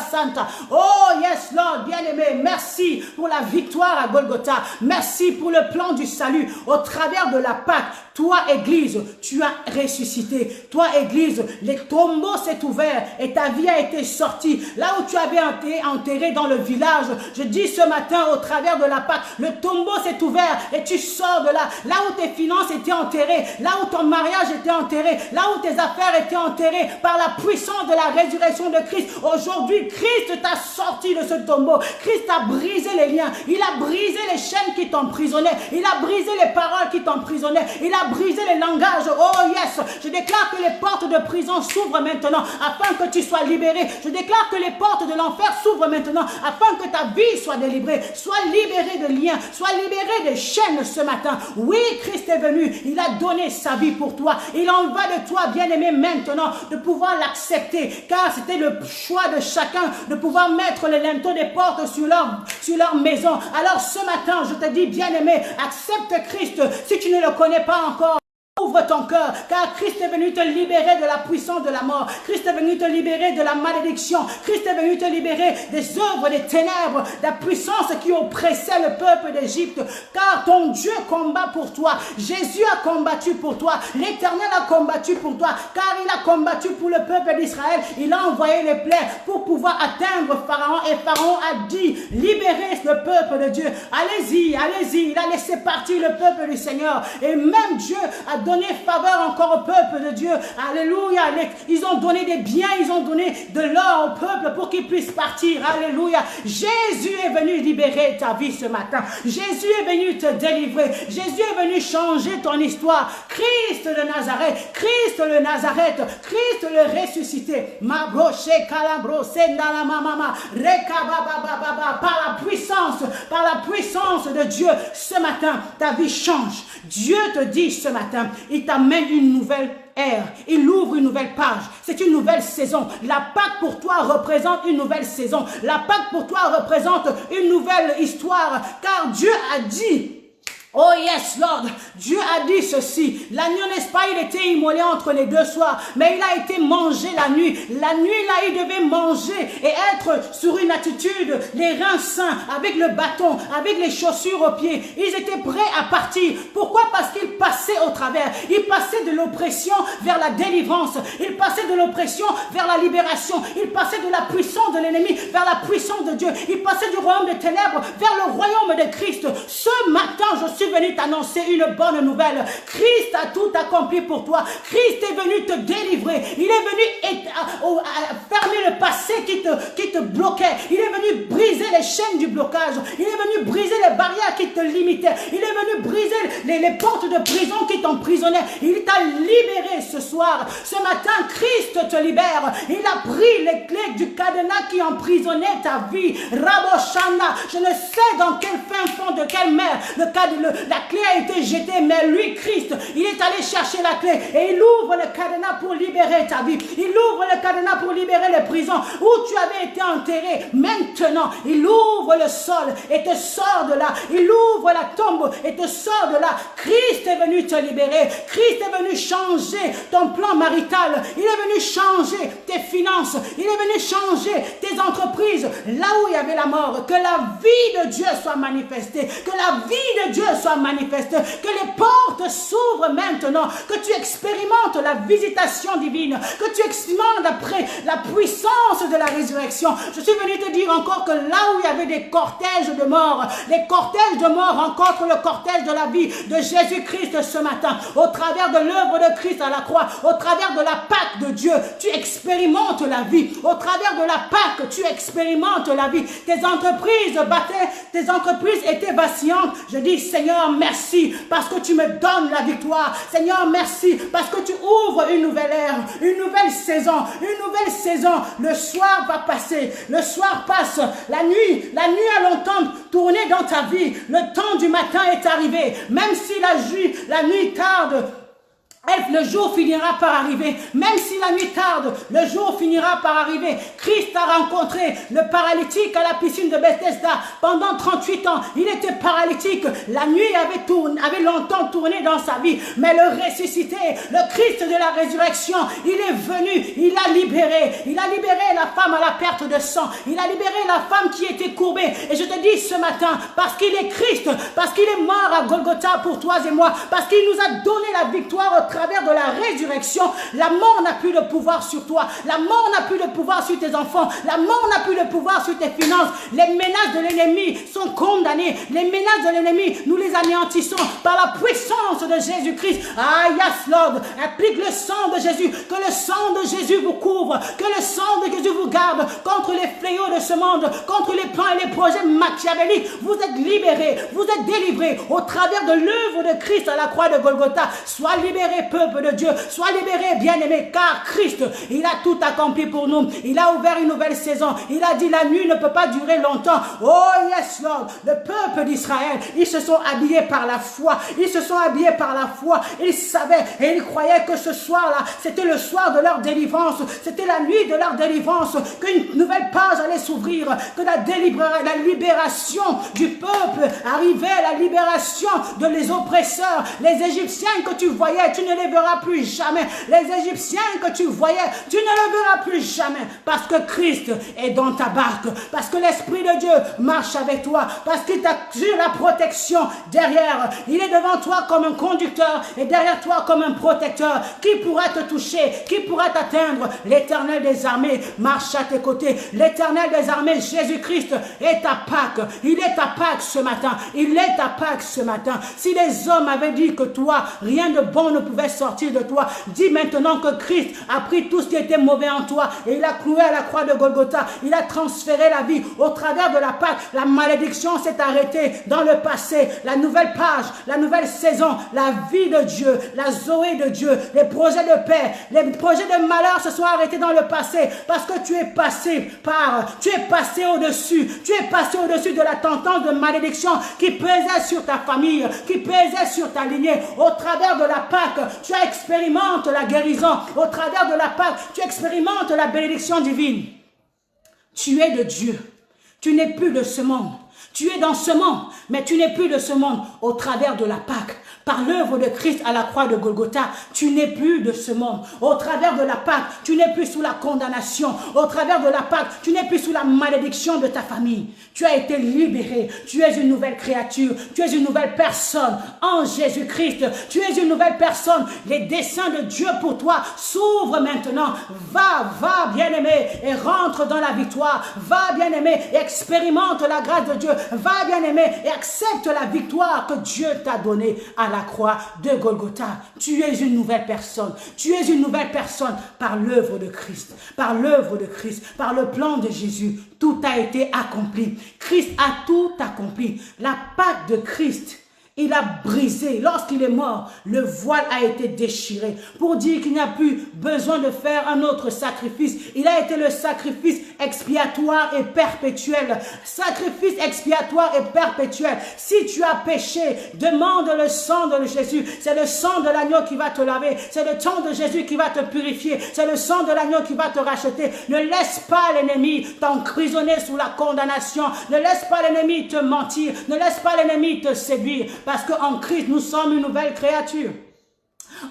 Santa. Oh yes Lord, bien-aimé, merci pour la victoire à Golgotha, merci pour le plan du salut au travers de la Pâque. Toi Église, tu as ressuscité, toi Église, les tombeaux s'est ouvert et ta vie a été sortie. Là où tu avais été enterré dans le village, je dis ce matin au travers de la Pâque, le tombeau s'est ouvert et tu sors de là. Là où tes finances étaient enterrées, là où ton mariage était enterré, là où tes affaires étaient enterrées, par la puissance de la résurrection de Christ. Aujourd'hui, Christ t'a sorti de ce tombeau. Christ a brisé les liens. Il a brisé les chaînes qui t'emprisonnaient. Il a brisé les paroles qui t'emprisonnaient. Il a brisé les langages. Oh yes! Je déclare que les portes de prison s'ouvrent maintenant afin que tu sois libéré. Je déclare que les portes de l'enfer s'ouvrent maintenant afin que ta vie soit délivrée. Sois libéré de liens. Sois libéré des chaînes ce matin. Oui, Christ est venu. Il a donné sa vie pour toi. Il en va de toi, bien-aimé, maintenant, de pouvoir l'accepter. Car c'était le choix de chacun de pouvoir mettre les linteaux des portes sur leur maison. Alors ce matin, je te dis, bien-aimé, accepte Christ. Si tu ne le connais pas encore, ouvre ton cœur, car Christ est venu te libérer de la puissance de la mort. Christ est venu te libérer de la malédiction. Christ est venu te libérer des œuvres des ténèbres, de la puissance qui oppressait le peuple d'Égypte. Car ton Dieu combat pour toi. Jésus a combattu pour toi. L'Éternel a combattu pour toi. Car il a combattu pour le peuple d'Israël. Il a envoyé les plaies pour pouvoir atteindre Pharaon. Et Pharaon a dit, libérez le peuple de Dieu. Allez-y, allez-y. Il a laissé partir le peuple du Seigneur. Et même Dieu a donné faveur encore au peuple de Dieu. Alléluia. Ils ont donné des biens, ils ont donné de l'or au peuple pour qu'il puisse partir. Alléluia. Jésus est venu libérer ta vie ce matin. Jésus est venu te délivrer. Jésus est venu changer ton histoire. Christ de Nazareth, Christ le Nazareth, Christ le ressuscité. Ma broche calabro sendala mama rekababa par la puissance de Dieu ce matin, ta vie change. Dieu te dit ce matin, il t'amène une nouvelle ère. Il ouvre une nouvelle page. C'est une nouvelle saison. La Pâque pour toi représente une nouvelle saison. La Pâque pour toi représente une nouvelle histoire. Car Dieu a dit, oh yes, Lord, Dieu a dit ceci. L'agneau, n'est-ce pas, il était immolé entre les deux soirs, mais il a été mangé la nuit. La nuit, là, il devait manger et être sur une attitude, les reins sains, avec le bâton, avec les chaussures aux pieds. Ils étaient prêts à partir. Pourquoi? Parce qu'ils passaient au travers. Ils passaient de l'oppression vers la délivrance. Ils passaient de l'oppression vers la libération. Ils passaient de la puissance de l'ennemi vers la puissance de Dieu. Ils passaient du royaume des ténèbres vers le royaume de Christ. Ce matin, je suis venu t'annoncer une bonne nouvelle. Christ a tout accompli pour toi. Christ est venu te délivrer. Il est venu fermer le passé qui te bloquait. Il est venu briser les chaînes du blocage. Il est venu briser les barrières qui te limitaient. Il est venu briser les portes de prison qui t'emprisonnaient. Il t'a libéré ce soir. Ce matin, Christ te libère. Il a pris les clés du cadenas qui emprisonnait ta vie. Raboshana, je ne sais dans quel fin fond de quelle mer la clé a été jetée, mais lui, Christ, il est allé chercher la clé et il ouvre le cadenas pour libérer ta vie. Il ouvre le cadenas pour libérer les prisons où tu avais été enterré. Maintenant, il ouvre le sol et te sort de là. Il ouvre la tombe et te sort de là. Christ est venu te libérer. Christ est venu changer ton plan marital. Il est venu changer tes finances. Il est venu changer tes entreprises. Là où il y avait la mort, que la vie de Dieu soit manifestée. Que la vie de Dieu soit manifestée. Que les portes s'ouvrent maintenant. Que tu expérimentes la visitation divine. Que tu expérimentes après la puissance de la résurrection. Je suis venu te dire encore que là où il y avait des cortèges de mort, les cortèges de mort rencontrent le cortège de la vie de Jésus-Christ ce matin. Au travers de l'œuvre de Christ à la croix, au travers de la Pâque de Dieu, tu expérimentes la vie. Au travers de la Pâque, tu expérimentes la vie. Tes entreprises battaient, tes entreprises étaient vacillantes. Je dis, Seigneur, merci parce que tu me donnes la victoire. Seigneur, merci parce que tu ouvres une nouvelle ère, une nouvelle saison, une nouvelle saison. Le soir va passer, le soir passe, la nuit a longtemps tourné dans ta vie. Le temps du matin est arrivé, même si la nuit tarde. Le jour finira par arriver. Même si la nuit tarde, le jour finira par arriver. Christ a rencontré le paralytique à la piscine de Bethesda. Pendant 38 ans, il était paralytique. La nuit avait longtemps tourné dans sa vie. Mais le ressuscité, le Christ de la résurrection, il est venu, il a libéré. Il a libéré la femme à la perte de sang. Il a libéré la femme qui était courbée. Et je te dis ce matin, parce qu'il est Christ, parce qu'il est mort à Golgotha pour toi et moi, parce qu'il nous a donné la victoire au travers de la résurrection, la mort n'a plus de pouvoir sur toi, la mort n'a plus de pouvoir sur tes enfants, la mort n'a plus de pouvoir sur tes finances. Les menaces de l'ennemi sont condamnées, les menaces de l'ennemi, nous les anéantissons par la puissance de Jésus-Christ. Ah yes Lord, applique le sang de Jésus, que le sang de Jésus vous couvre, que le sang de Jésus vous garde contre les fléaux de ce monde, contre les plans et les projets machiavéliques. Vous êtes libérés, vous êtes délivrés au travers de l'œuvre de Christ à la croix de Golgotha. Sois libéré, peuple de Dieu, sois libéré, bien-aimé, car Christ, il a tout accompli pour nous. Il a ouvert une nouvelle saison. Il a dit la nuit ne peut pas durer longtemps. Oh yes Lord, le peuple d'Israël, ils se sont habillés par la foi. Ils se sont habillés par la foi. Ils savaient et ils croyaient que ce soir-là, c'était le soir de leur délivrance. C'était la nuit de leur délivrance, qu'une nouvelle page allait s'ouvrir, que la libération du peuple arrivait, la libération de les oppresseurs, les Égyptiens que tu voyais, tu ne les verras plus jamais. Les Égyptiens que tu voyais, tu ne les verras plus jamais. Parce que Christ est dans ta barque. Parce que l'Esprit de Dieu marche avec toi. Parce qu'il t'a sur la protection derrière. Il est devant toi comme un conducteur et derrière toi comme un protecteur. Qui pourra te toucher? Qui pourra t'atteindre? L'Éternel des armées marche à tes côtés. L'Éternel des armées, Jésus-Christ, est ta Pâque. Il est ta Pâque ce matin. Il est ta Pâque ce matin. Si les hommes avaient dit que toi, rien de bon ne pouvait sortir de toi, dis maintenant que Christ a pris tout ce qui était mauvais en toi et il a cloué à la croix de Golgotha. Il a transféré la vie. Au travers de la Pâque, la malédiction s'est arrêtée dans le passé. La nouvelle page, la nouvelle saison, la vie de Dieu, la Zoé de Dieu, les projets de paix, les projets de malheur se sont arrêtés dans le passé parce que tu es passé au-dessus. Tu es passé au-dessus de la tendance de malédiction qui pesait sur ta famille, qui pesait sur ta lignée. Au travers de la Pâque, tu expérimentes la guérison. Au travers de la Pâque, tu expérimentes la bénédiction divine. Tu es de Dieu. Tu n'es plus de ce monde. Tu es dans ce monde, mais tu n'es plus de ce monde. Au travers de la Pâque, par l'œuvre de Christ à la croix de Golgotha, tu n'es plus de ce monde. Au travers de la Pâque, tu n'es plus sous la condamnation. Au travers de la Pâque, tu n'es plus sous la malédiction de ta famille. Tu as été libéré. Tu es une nouvelle créature. Tu es une nouvelle personne en Jésus-Christ. Tu es une nouvelle personne. Les desseins de Dieu pour toi s'ouvrent maintenant. Va, bien-aimé, et rentre dans la victoire. Va, bien-aimé, et expérimente la grâce de Dieu. Va, bien-aimé, et accepte la victoire que Dieu t'a donnée à la croix de Golgotha. Tu es une nouvelle personne. Tu es une nouvelle personne par l'œuvre de Christ. Par l'œuvre de Christ. Par le plan de Jésus. Tout a été accompli. Christ a tout accompli. La Pâque de Christ, il a brisé. Lorsqu'il est mort, le voile a été déchiré pour dire qu'il n'y a plus besoin de faire un autre sacrifice. Il a été le sacrifice expiatoire et perpétuel. Sacrifice expiatoire et perpétuel. Si tu as péché, demande le sang de Jésus. C'est le sang de l'agneau qui va te laver. C'est le sang de Jésus qui va te purifier. C'est le sang de l'agneau qui va te racheter. Ne laisse pas l'ennemi t'emprisonner sous la condamnation. Ne laisse pas l'ennemi te mentir. Ne laisse pas l'ennemi te séduire. Parce qu'en Christ, nous sommes une nouvelle créature.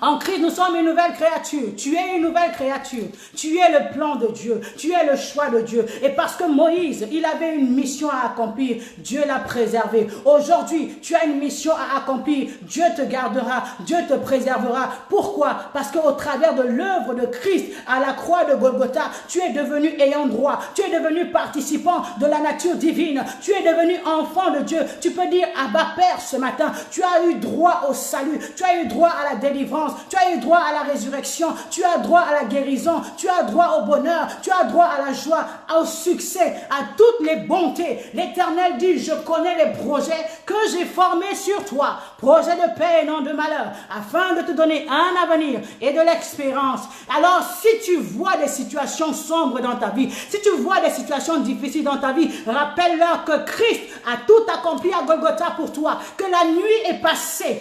En Christ, nous sommes une nouvelle créature. Tu es une nouvelle créature. Tu es le plan de Dieu. Tu es le choix de Dieu. Et parce que Moïse, il avait une mission à accomplir, Dieu l'a préservé. Aujourd'hui, tu as une mission à accomplir. Dieu te gardera. Dieu te préservera. Pourquoi? Parce qu'au travers de l'œuvre de Christ à la croix de Golgotha, tu es devenu ayant droit. Tu es devenu participant de la nature divine. Tu es devenu enfant de Dieu. Tu peux dire Abba Père ce matin. Tu as eu droit au salut. Tu as eu droit à la délivrance. Tu as eu droit à la résurrection, tu as droit à la guérison, tu as droit au bonheur, tu as droit à la joie, au succès, à toutes les bontés. L'Éternel dit, je connais les projets que j'ai formés sur toi, projets de paix et non de malheur, afin de te donner un avenir et de l'expérience. Alors, si tu vois des situations sombres dans ta vie, si tu vois des situations difficiles dans ta vie, rappelle-leur que Christ a tout accompli à Golgotha pour toi, que la nuit est passée.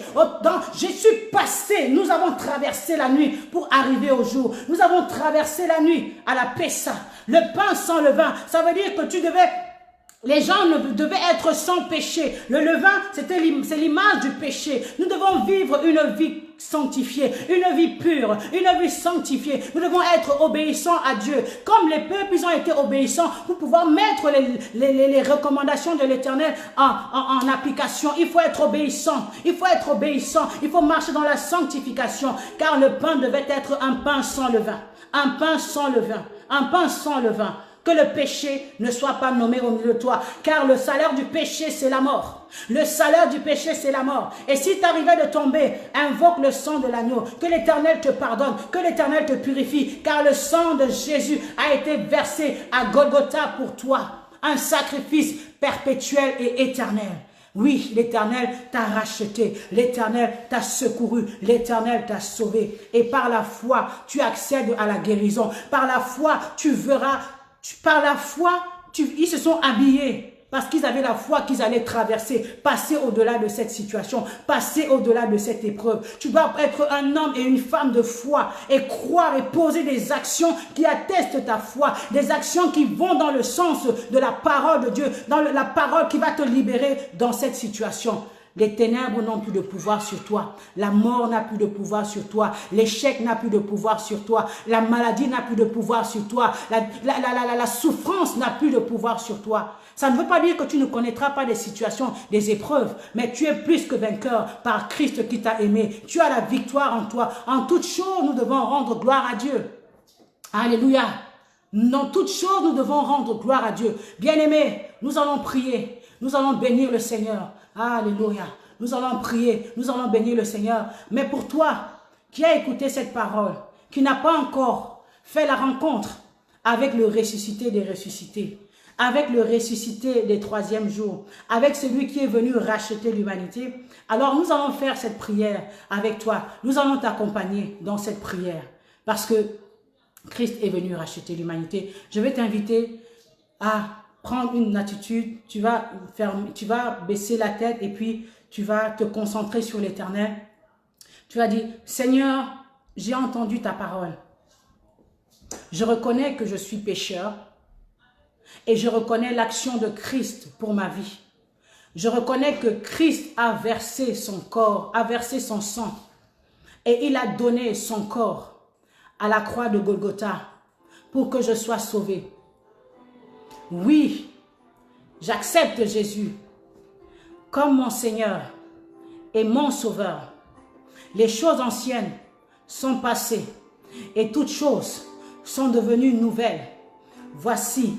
Je suis passé, nous avons traversé la nuit pour arriver au jour. Nous avons traversé la nuit à la Pessa. Le pain sans levain, ça veut dire que les gens devaient être sans péché. Le levain, c'est l'image du péché. Nous devons vivre une vie sanctifiée, une vie pure, une vie sanctifiée. Nous devons être obéissants à Dieu. Comme les peuples, ils ont été obéissants pour pouvoir mettre les recommandations de l'Éternel en application. Il faut être obéissant. Il faut être obéissant. Il faut marcher dans la sanctification. Car le pain devait être un pain sans levain. Un pain sans levain. Un pain sans levain. Que le péché ne soit pas nommé au milieu de toi. Car le salaire du péché, c'est la mort. Le salaire du péché, c'est la mort. Et si tu arrivais de tomber, invoque le sang de l'agneau. Que l'Éternel te pardonne. Que l'Éternel te purifie. Car le sang de Jésus a été versé à Golgotha pour toi. Un sacrifice perpétuel et éternel. Oui, l'Éternel t'a racheté, l'Éternel t'a secouru, l'Éternel t'a sauvé. Et par la foi, tu accèdes à la guérison. Par la foi, tu verras. Par la foi, ils se sont habillés parce qu'ils avaient la foi qu'ils allaient traverser, passer au-delà de cette situation, passer au-delà de cette épreuve. Tu dois être un homme et une femme de foi et croire et poser des actions qui attestent ta foi, des actions qui vont dans le sens de la parole de Dieu, dans la parole qui va te libérer dans cette situation. Les ténèbres n'ont plus de pouvoir sur toi. La mort n'a plus de pouvoir sur toi. L'échec n'a plus de pouvoir sur toi. La maladie n'a plus de pouvoir sur toi. La souffrance n'a plus de pouvoir sur toi. Ça ne veut pas dire que tu ne connaîtras pas des situations, des épreuves, mais tu es plus que vainqueur par Christ qui t'a aimé. Tu as la victoire en toi. En toutes choses, nous devons rendre gloire à Dieu. Alléluia. Dans toutes choses, nous devons rendre gloire à Dieu. Bien-aimés, nous allons prier. Nous allons bénir le Seigneur. Alléluia. Nous allons prier. Nous allons bénir le Seigneur. Mais pour toi, qui a écouté cette parole, qui n'a pas encore fait la rencontre avec le ressuscité des ressuscités, avec le ressuscité des troisièmes jours, avec celui qui est venu racheter l'humanité, alors nous allons faire cette prière avec toi. Nous allons t'accompagner dans cette prière. Parce que Christ est venu racheter l'humanité. Je vais t'inviter à prendre une attitude. Tu vas baisser la tête et puis tu vas te concentrer sur l'Éternel. Tu vas dire, Seigneur, j'ai entendu ta parole. Je reconnais que je suis pécheur et je reconnais l'action de Christ pour ma vie. Je reconnais que Christ a versé son corps, a versé son sang et il a donné son corps à la croix de Golgotha pour que je sois sauvé. Oui, j'accepte Jésus comme mon Seigneur et mon Sauveur. Les choses anciennes sont passées et toutes choses sont devenues nouvelles. Voici,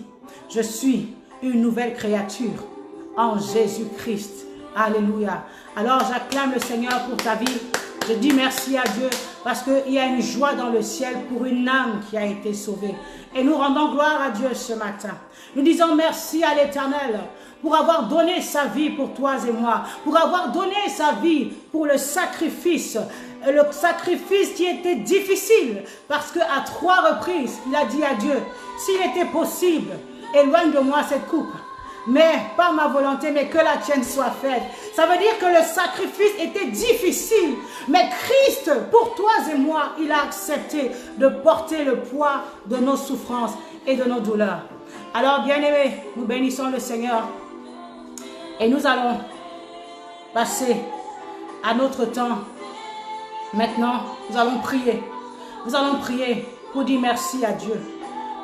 je suis une nouvelle créature en Jésus-Christ. Alléluia. Alors j'acclame le Seigneur pour ta vie. Je dis merci à Dieu parce qu'il y a une joie dans le ciel pour une âme qui a été sauvée. Et nous rendons gloire à Dieu ce matin. Nous disons merci à l'Éternel pour avoir donné sa vie pour toi et moi, pour avoir donné sa vie pour le sacrifice qui était difficile parce qu'à 3 reprises, il a dit à Dieu, s'il était possible, éloigne de moi cette coupe. Mais pas ma volonté, mais que la tienne soit faite. Ça veut dire que le sacrifice était difficile. Mais Christ, pour toi et moi, il a accepté de porter le poids de nos souffrances et de nos douleurs. Alors, bien-aimés, nous bénissons le Seigneur. Et nous allons passer à notre temps. Maintenant, nous allons prier. Nous allons prier pour dire merci à Dieu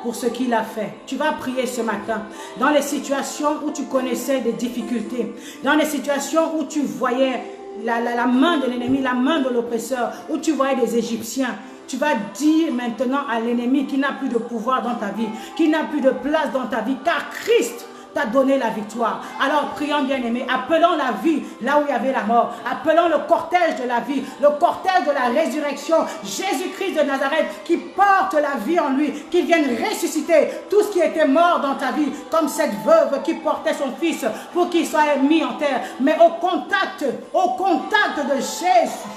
pour ce qu'il a fait. Tu vas prier ce matin dans les situations où tu connaissais des difficultés, dans les situations où tu voyais la main de l'ennemi, la main de l'oppresseur, où tu voyais des Égyptiens. Tu vas dire maintenant à l'ennemi qui n'a plus de pouvoir dans ta vie, qui n'a plus de place dans ta vie, car Christ t'a donné la victoire. Alors prions bien-aimés, appelons la vie là où il y avait la mort, appelons le cortège de la vie, le cortège de la résurrection, Jésus-Christ de Nazareth qui porte la vie en lui, qui vienne ressusciter tout ce qui était mort dans ta vie, comme cette veuve qui portait son fils pour qu'il soit mis en terre, mais au contact de Jésus,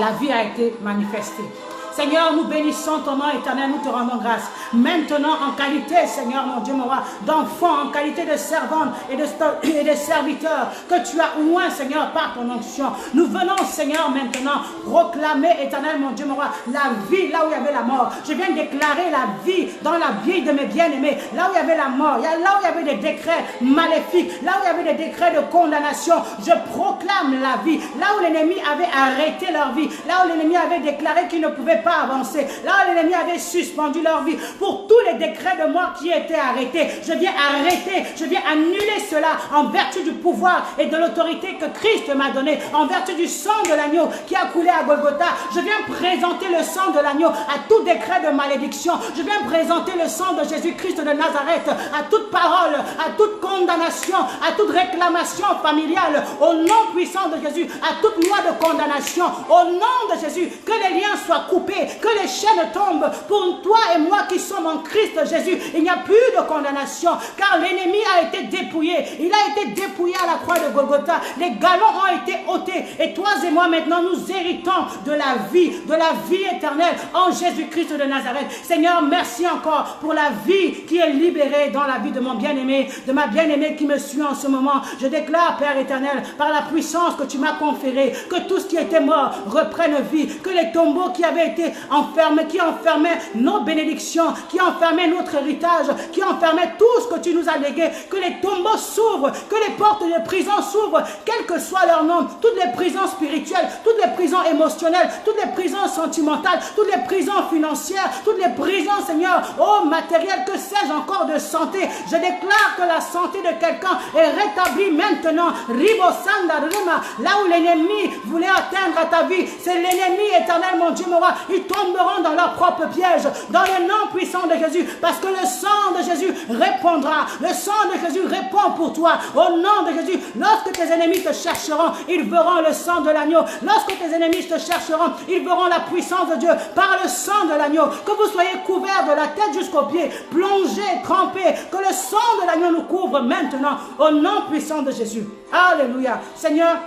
la vie a été manifestée. Seigneur, nous bénissons ton nom éternel, nous te rendons grâce. Maintenant, en qualité, Seigneur, mon Dieu, mon roi, d'enfant, en qualité de servante et de serviteur, que tu as oint, Seigneur, par ton onction. Nous venons, Seigneur, maintenant, proclamer, éternel, mon Dieu, mon roi, la vie là où il y avait la mort. Je viens déclarer la vie dans la vie de mes bien-aimés, là où il y avait la mort, là où il y avait des décrets maléfiques, là où il y avait des décrets de condamnation. Je proclame la vie, là où l'ennemi avait arrêté leur vie, là où l'ennemi avait déclaré qu'il ne pouvait pas avancer, là où l'ennemi avait suspendu leur vie, pour tous les décrets de mort qui étaient arrêtés, je viens arrêter, je viens annuler cela en vertu du pouvoir et de l'autorité que Christ m'a donné, en vertu du sang de l'agneau qui a coulé à Golgotha. Je viens présenter le sang de l'agneau à tout décret de malédiction, je viens présenter le sang de Jésus-Christ de Nazareth à toute parole, à toute condamnation, à toute réclamation familiale, au nom puissant de Jésus, à toute loi de condamnation, au nom de Jésus, que les liens soient coupés, que les chaînes tombent pour toi et moi qui sommes en Christ Jésus. Il n'y a plus de condamnation car l'ennemi a été dépouillé. Il a été dépouillé à la croix de Golgotha. Les galons ont été ôtés et toi et moi maintenant nous héritons de la vie éternelle en Jésus-Christ de Nazareth. Seigneur, merci encore pour la vie qui est libérée dans la vie de mon bien-aimé, de ma bien-aimée qui me suit en ce moment. Je déclare, Père éternel, par la puissance que tu m'as conférée, que tout ce qui était mort reprenne vie, que les tombeaux qui avaient été enfermés, qui enfermaient nos bénédictions, qui enfermaient notre héritage, qui enfermaient tout ce que tu nous as légué, que les tombeaux l'agneau s'ouvre, que les portes de prison s'ouvrent, quel que soit leur nom, toutes les prisons spirituelles, toutes les prisons émotionnelles, toutes les prisons sentimentales, toutes les prisons financières, toutes les prisons, Seigneur, oh matériel, que sais-je encore de santé. Je déclare que la santé de quelqu'un est rétablie maintenant. Ribosanda Rima, là où l'ennemi voulait atteindre à ta vie, c'est l'ennemi éternel, mon Dieu, mon roi. Ils tomberont dans leur propre piège, dans le nom puissant de Jésus, parce que le sang de Jésus répondra. Le sang de Jésus répond pour toi. Au nom de Jésus, lorsque tes ennemis te chercheront, ils verront le sang de l'agneau. Lorsque tes ennemis te chercheront, ils verront la puissance de Dieu par le sang de l'agneau. Que vous soyez couverts de la tête jusqu'aux pieds, plongés, trempés, que le sang de l'agneau nous couvre maintenant, au nom puissant de Jésus. Alléluia. Seigneur,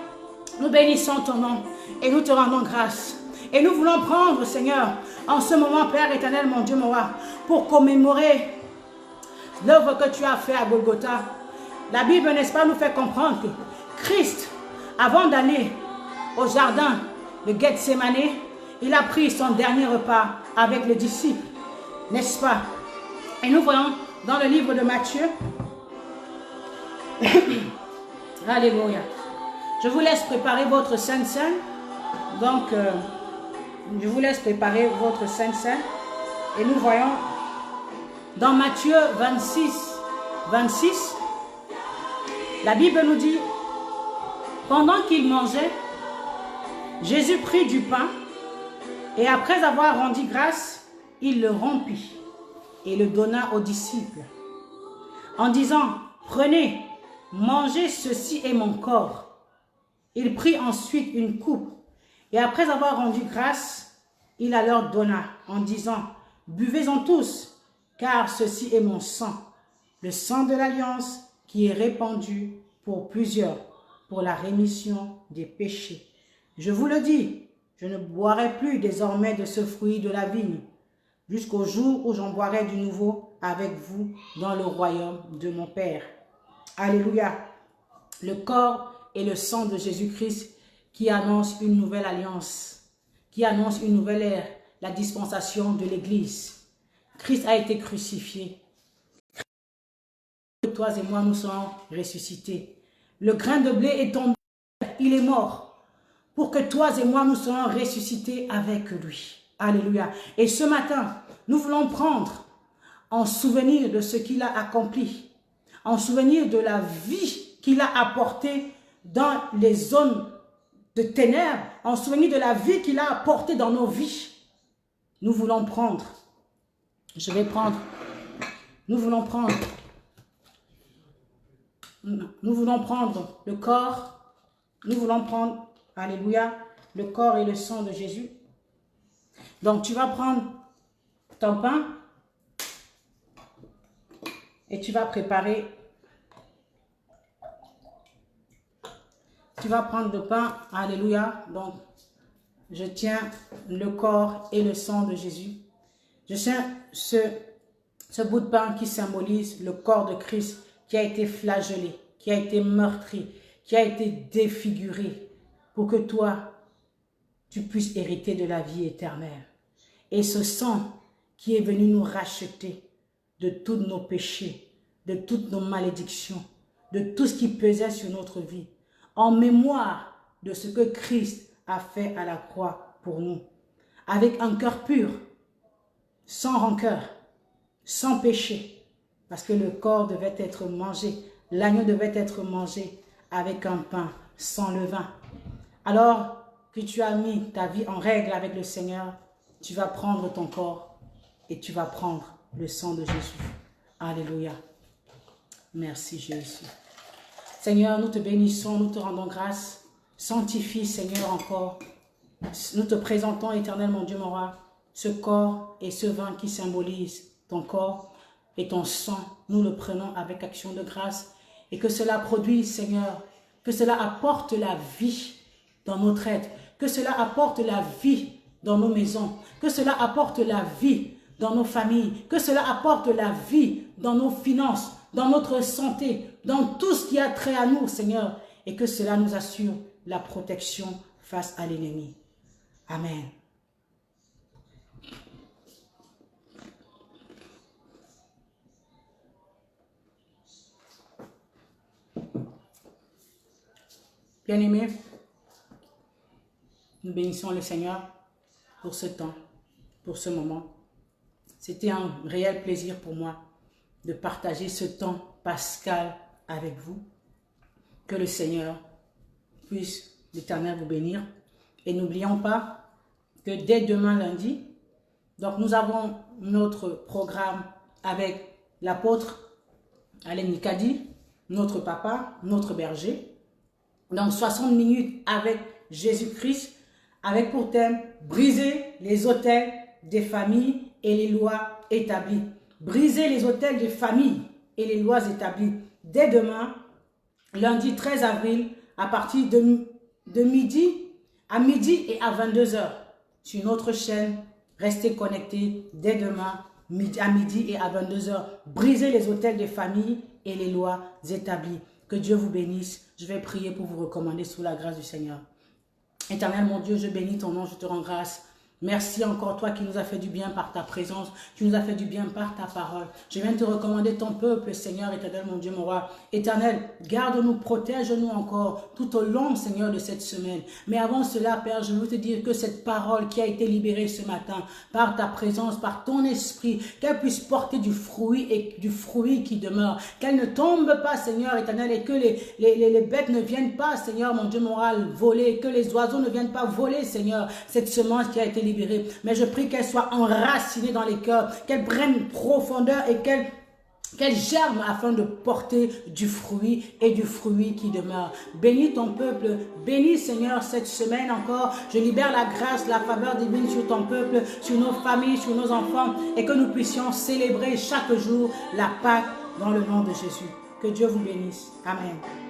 nous bénissons ton nom et nous te rendons grâce. Et nous voulons prendre, Seigneur, en ce moment, Père éternel, mon Dieu, mon roi, pour commémorer l'œuvre que tu as fait à Golgotha. La Bible, n'est-ce pas, nous fait comprendre que Christ, avant d'aller au jardin de Gethsémane, il a pris son dernier repas avec les disciples, n'est-ce pas? Et nous voyons dans le livre de Matthieu, alléluia. Je vous laisse préparer votre Sainte Seine. Donc, je vous laisse préparer votre Sainte Seine. Et nous voyons dans Matthieu 26, la Bible nous dit, pendant qu'il mangeait, Jésus prit du pain et après avoir rendu grâce, il le rompit et le donna aux disciples en disant, prenez, mangez, ceci est mon corps. Il prit ensuite une coupe et après avoir rendu grâce, il la leur donna en disant, buvez-en tous, car ceci est mon sang, le sang de l'alliance qui est répandu pour plusieurs, pour la rémission des péchés. Je vous le dis, je ne boirai plus désormais de ce fruit de la vigne, jusqu'au jour où j'en boirai du nouveau avec vous dans le royaume de mon Père. Alléluia. Le corps et le sang de Jésus-Christ qui annonce une nouvelle alliance, qui annonce une nouvelle ère, la dispensation de l'Église. Christ a été crucifié. Toi et moi, nous sommes ressuscités. Le grain de blé est tombé, il est mort, pour que toi et moi, nous soyons ressuscités avec lui. Alléluia. Et ce matin, nous voulons prendre en souvenir de ce qu'il a accompli, en souvenir de la vie qu'il a apportée dans les zones de ténèbres, en souvenir de la vie qu'il a apportée dans nos vies. Nous voulons prendre, nous voulons prendre le corps, nous voulons prendre, alléluia, le corps et le sang de Jésus. Donc tu vas prendre ton pain et tu vas préparer, tu vas prendre le pain, alléluia. Donc je tiens le corps et le sang de Jésus. Je tiens ce bout de pain qui symbolise le corps de Christ qui a été flagellé, qui a été meurtri, qui a été défiguré pour que toi, tu puisses hériter de la vie éternelle. Et ce sang qui est venu nous racheter de tous nos péchés, de toutes nos malédictions, de tout ce qui pesait sur notre vie, en mémoire de ce que Christ a fait à la croix pour nous, avec un cœur pur, sans rancœur, sans péché, parce que le corps devait être mangé, l'agneau devait être mangé avec un pain sans levain. Alors que tu as mis ta vie en règle avec le Seigneur, tu vas prendre ton corps et tu vas prendre le sang de Jésus. Alléluia. Merci Jésus. Seigneur, nous te bénissons, nous te rendons grâce. Sanctifie, Seigneur, encore. Nous te présentons, éternel mon Dieu, mon roi, ce corps et ce vin qui symbolisent ton corps et ton sang. Nous le prenons avec action de grâce et que cela produise, Seigneur, que cela apporte la vie dans notre être, que cela apporte la vie dans nos maisons, que cela apporte la vie dans nos familles, que cela apporte la vie dans nos finances, dans notre santé, dans tout ce qui a trait à nous, Seigneur, et que cela nous assure la protection face à l'ennemi. Amen. Bien-aimés, nous bénissons le Seigneur pour ce temps, pour ce moment. C'était un réel plaisir pour moi de partager ce temps pascal avec vous. Que le Seigneur puisse, l'Éternel, vous bénir. Et n'oublions pas que dès demain lundi, donc nous avons notre programme avec l'apôtre Alain Nikadi, notre papa, notre berger. Donc 60 minutes avec Jésus-Christ, avec pour thème briser les autels des familles et les lois établies. Briser les autels des familles et les lois établies. Dès demain, lundi 13 avril, à partir de midi à midi et à 22 h sur notre chaîne. Restez connectés dès demain à midi et à 22 h. Briser les autels des familles et les lois établies. Que Dieu vous bénisse. Je vais prier pour vous recommander sous la grâce du Seigneur. Éternel, mon Dieu, je bénis ton nom, je te rends grâce. Merci encore toi qui nous as fait du bien par ta présence, tu nous as fait du bien par ta parole. Je viens te recommander ton peuple, Seigneur, éternel, mon Dieu, mon roi. Éternel, garde-nous, protège-nous encore tout au long, Seigneur, de cette semaine. Mais avant cela, Père, je veux te dire que cette parole qui a été libérée ce matin, par ta présence, par ton esprit, qu'elle puisse porter du fruit et du fruit qui demeure. Qu'elle ne tombe pas, Seigneur, éternel, et que les bêtes ne viennent pas, Seigneur, mon Dieu, mon roi, voler, que les oiseaux ne viennent pas voler, Seigneur, cette semence qui a été libérée. Mais je prie qu'elle soit enracinée dans les cœurs, qu'elle prenne profondeur et qu'elle germe afin de porter du fruit et du fruit qui demeure. Bénis ton peuple, bénis Seigneur cette semaine encore. Je libère la grâce, la faveur divine sur ton peuple, sur nos familles, sur nos enfants et que nous puissions célébrer chaque jour la Pâque dans le nom de Jésus. Que Dieu vous bénisse. Amen.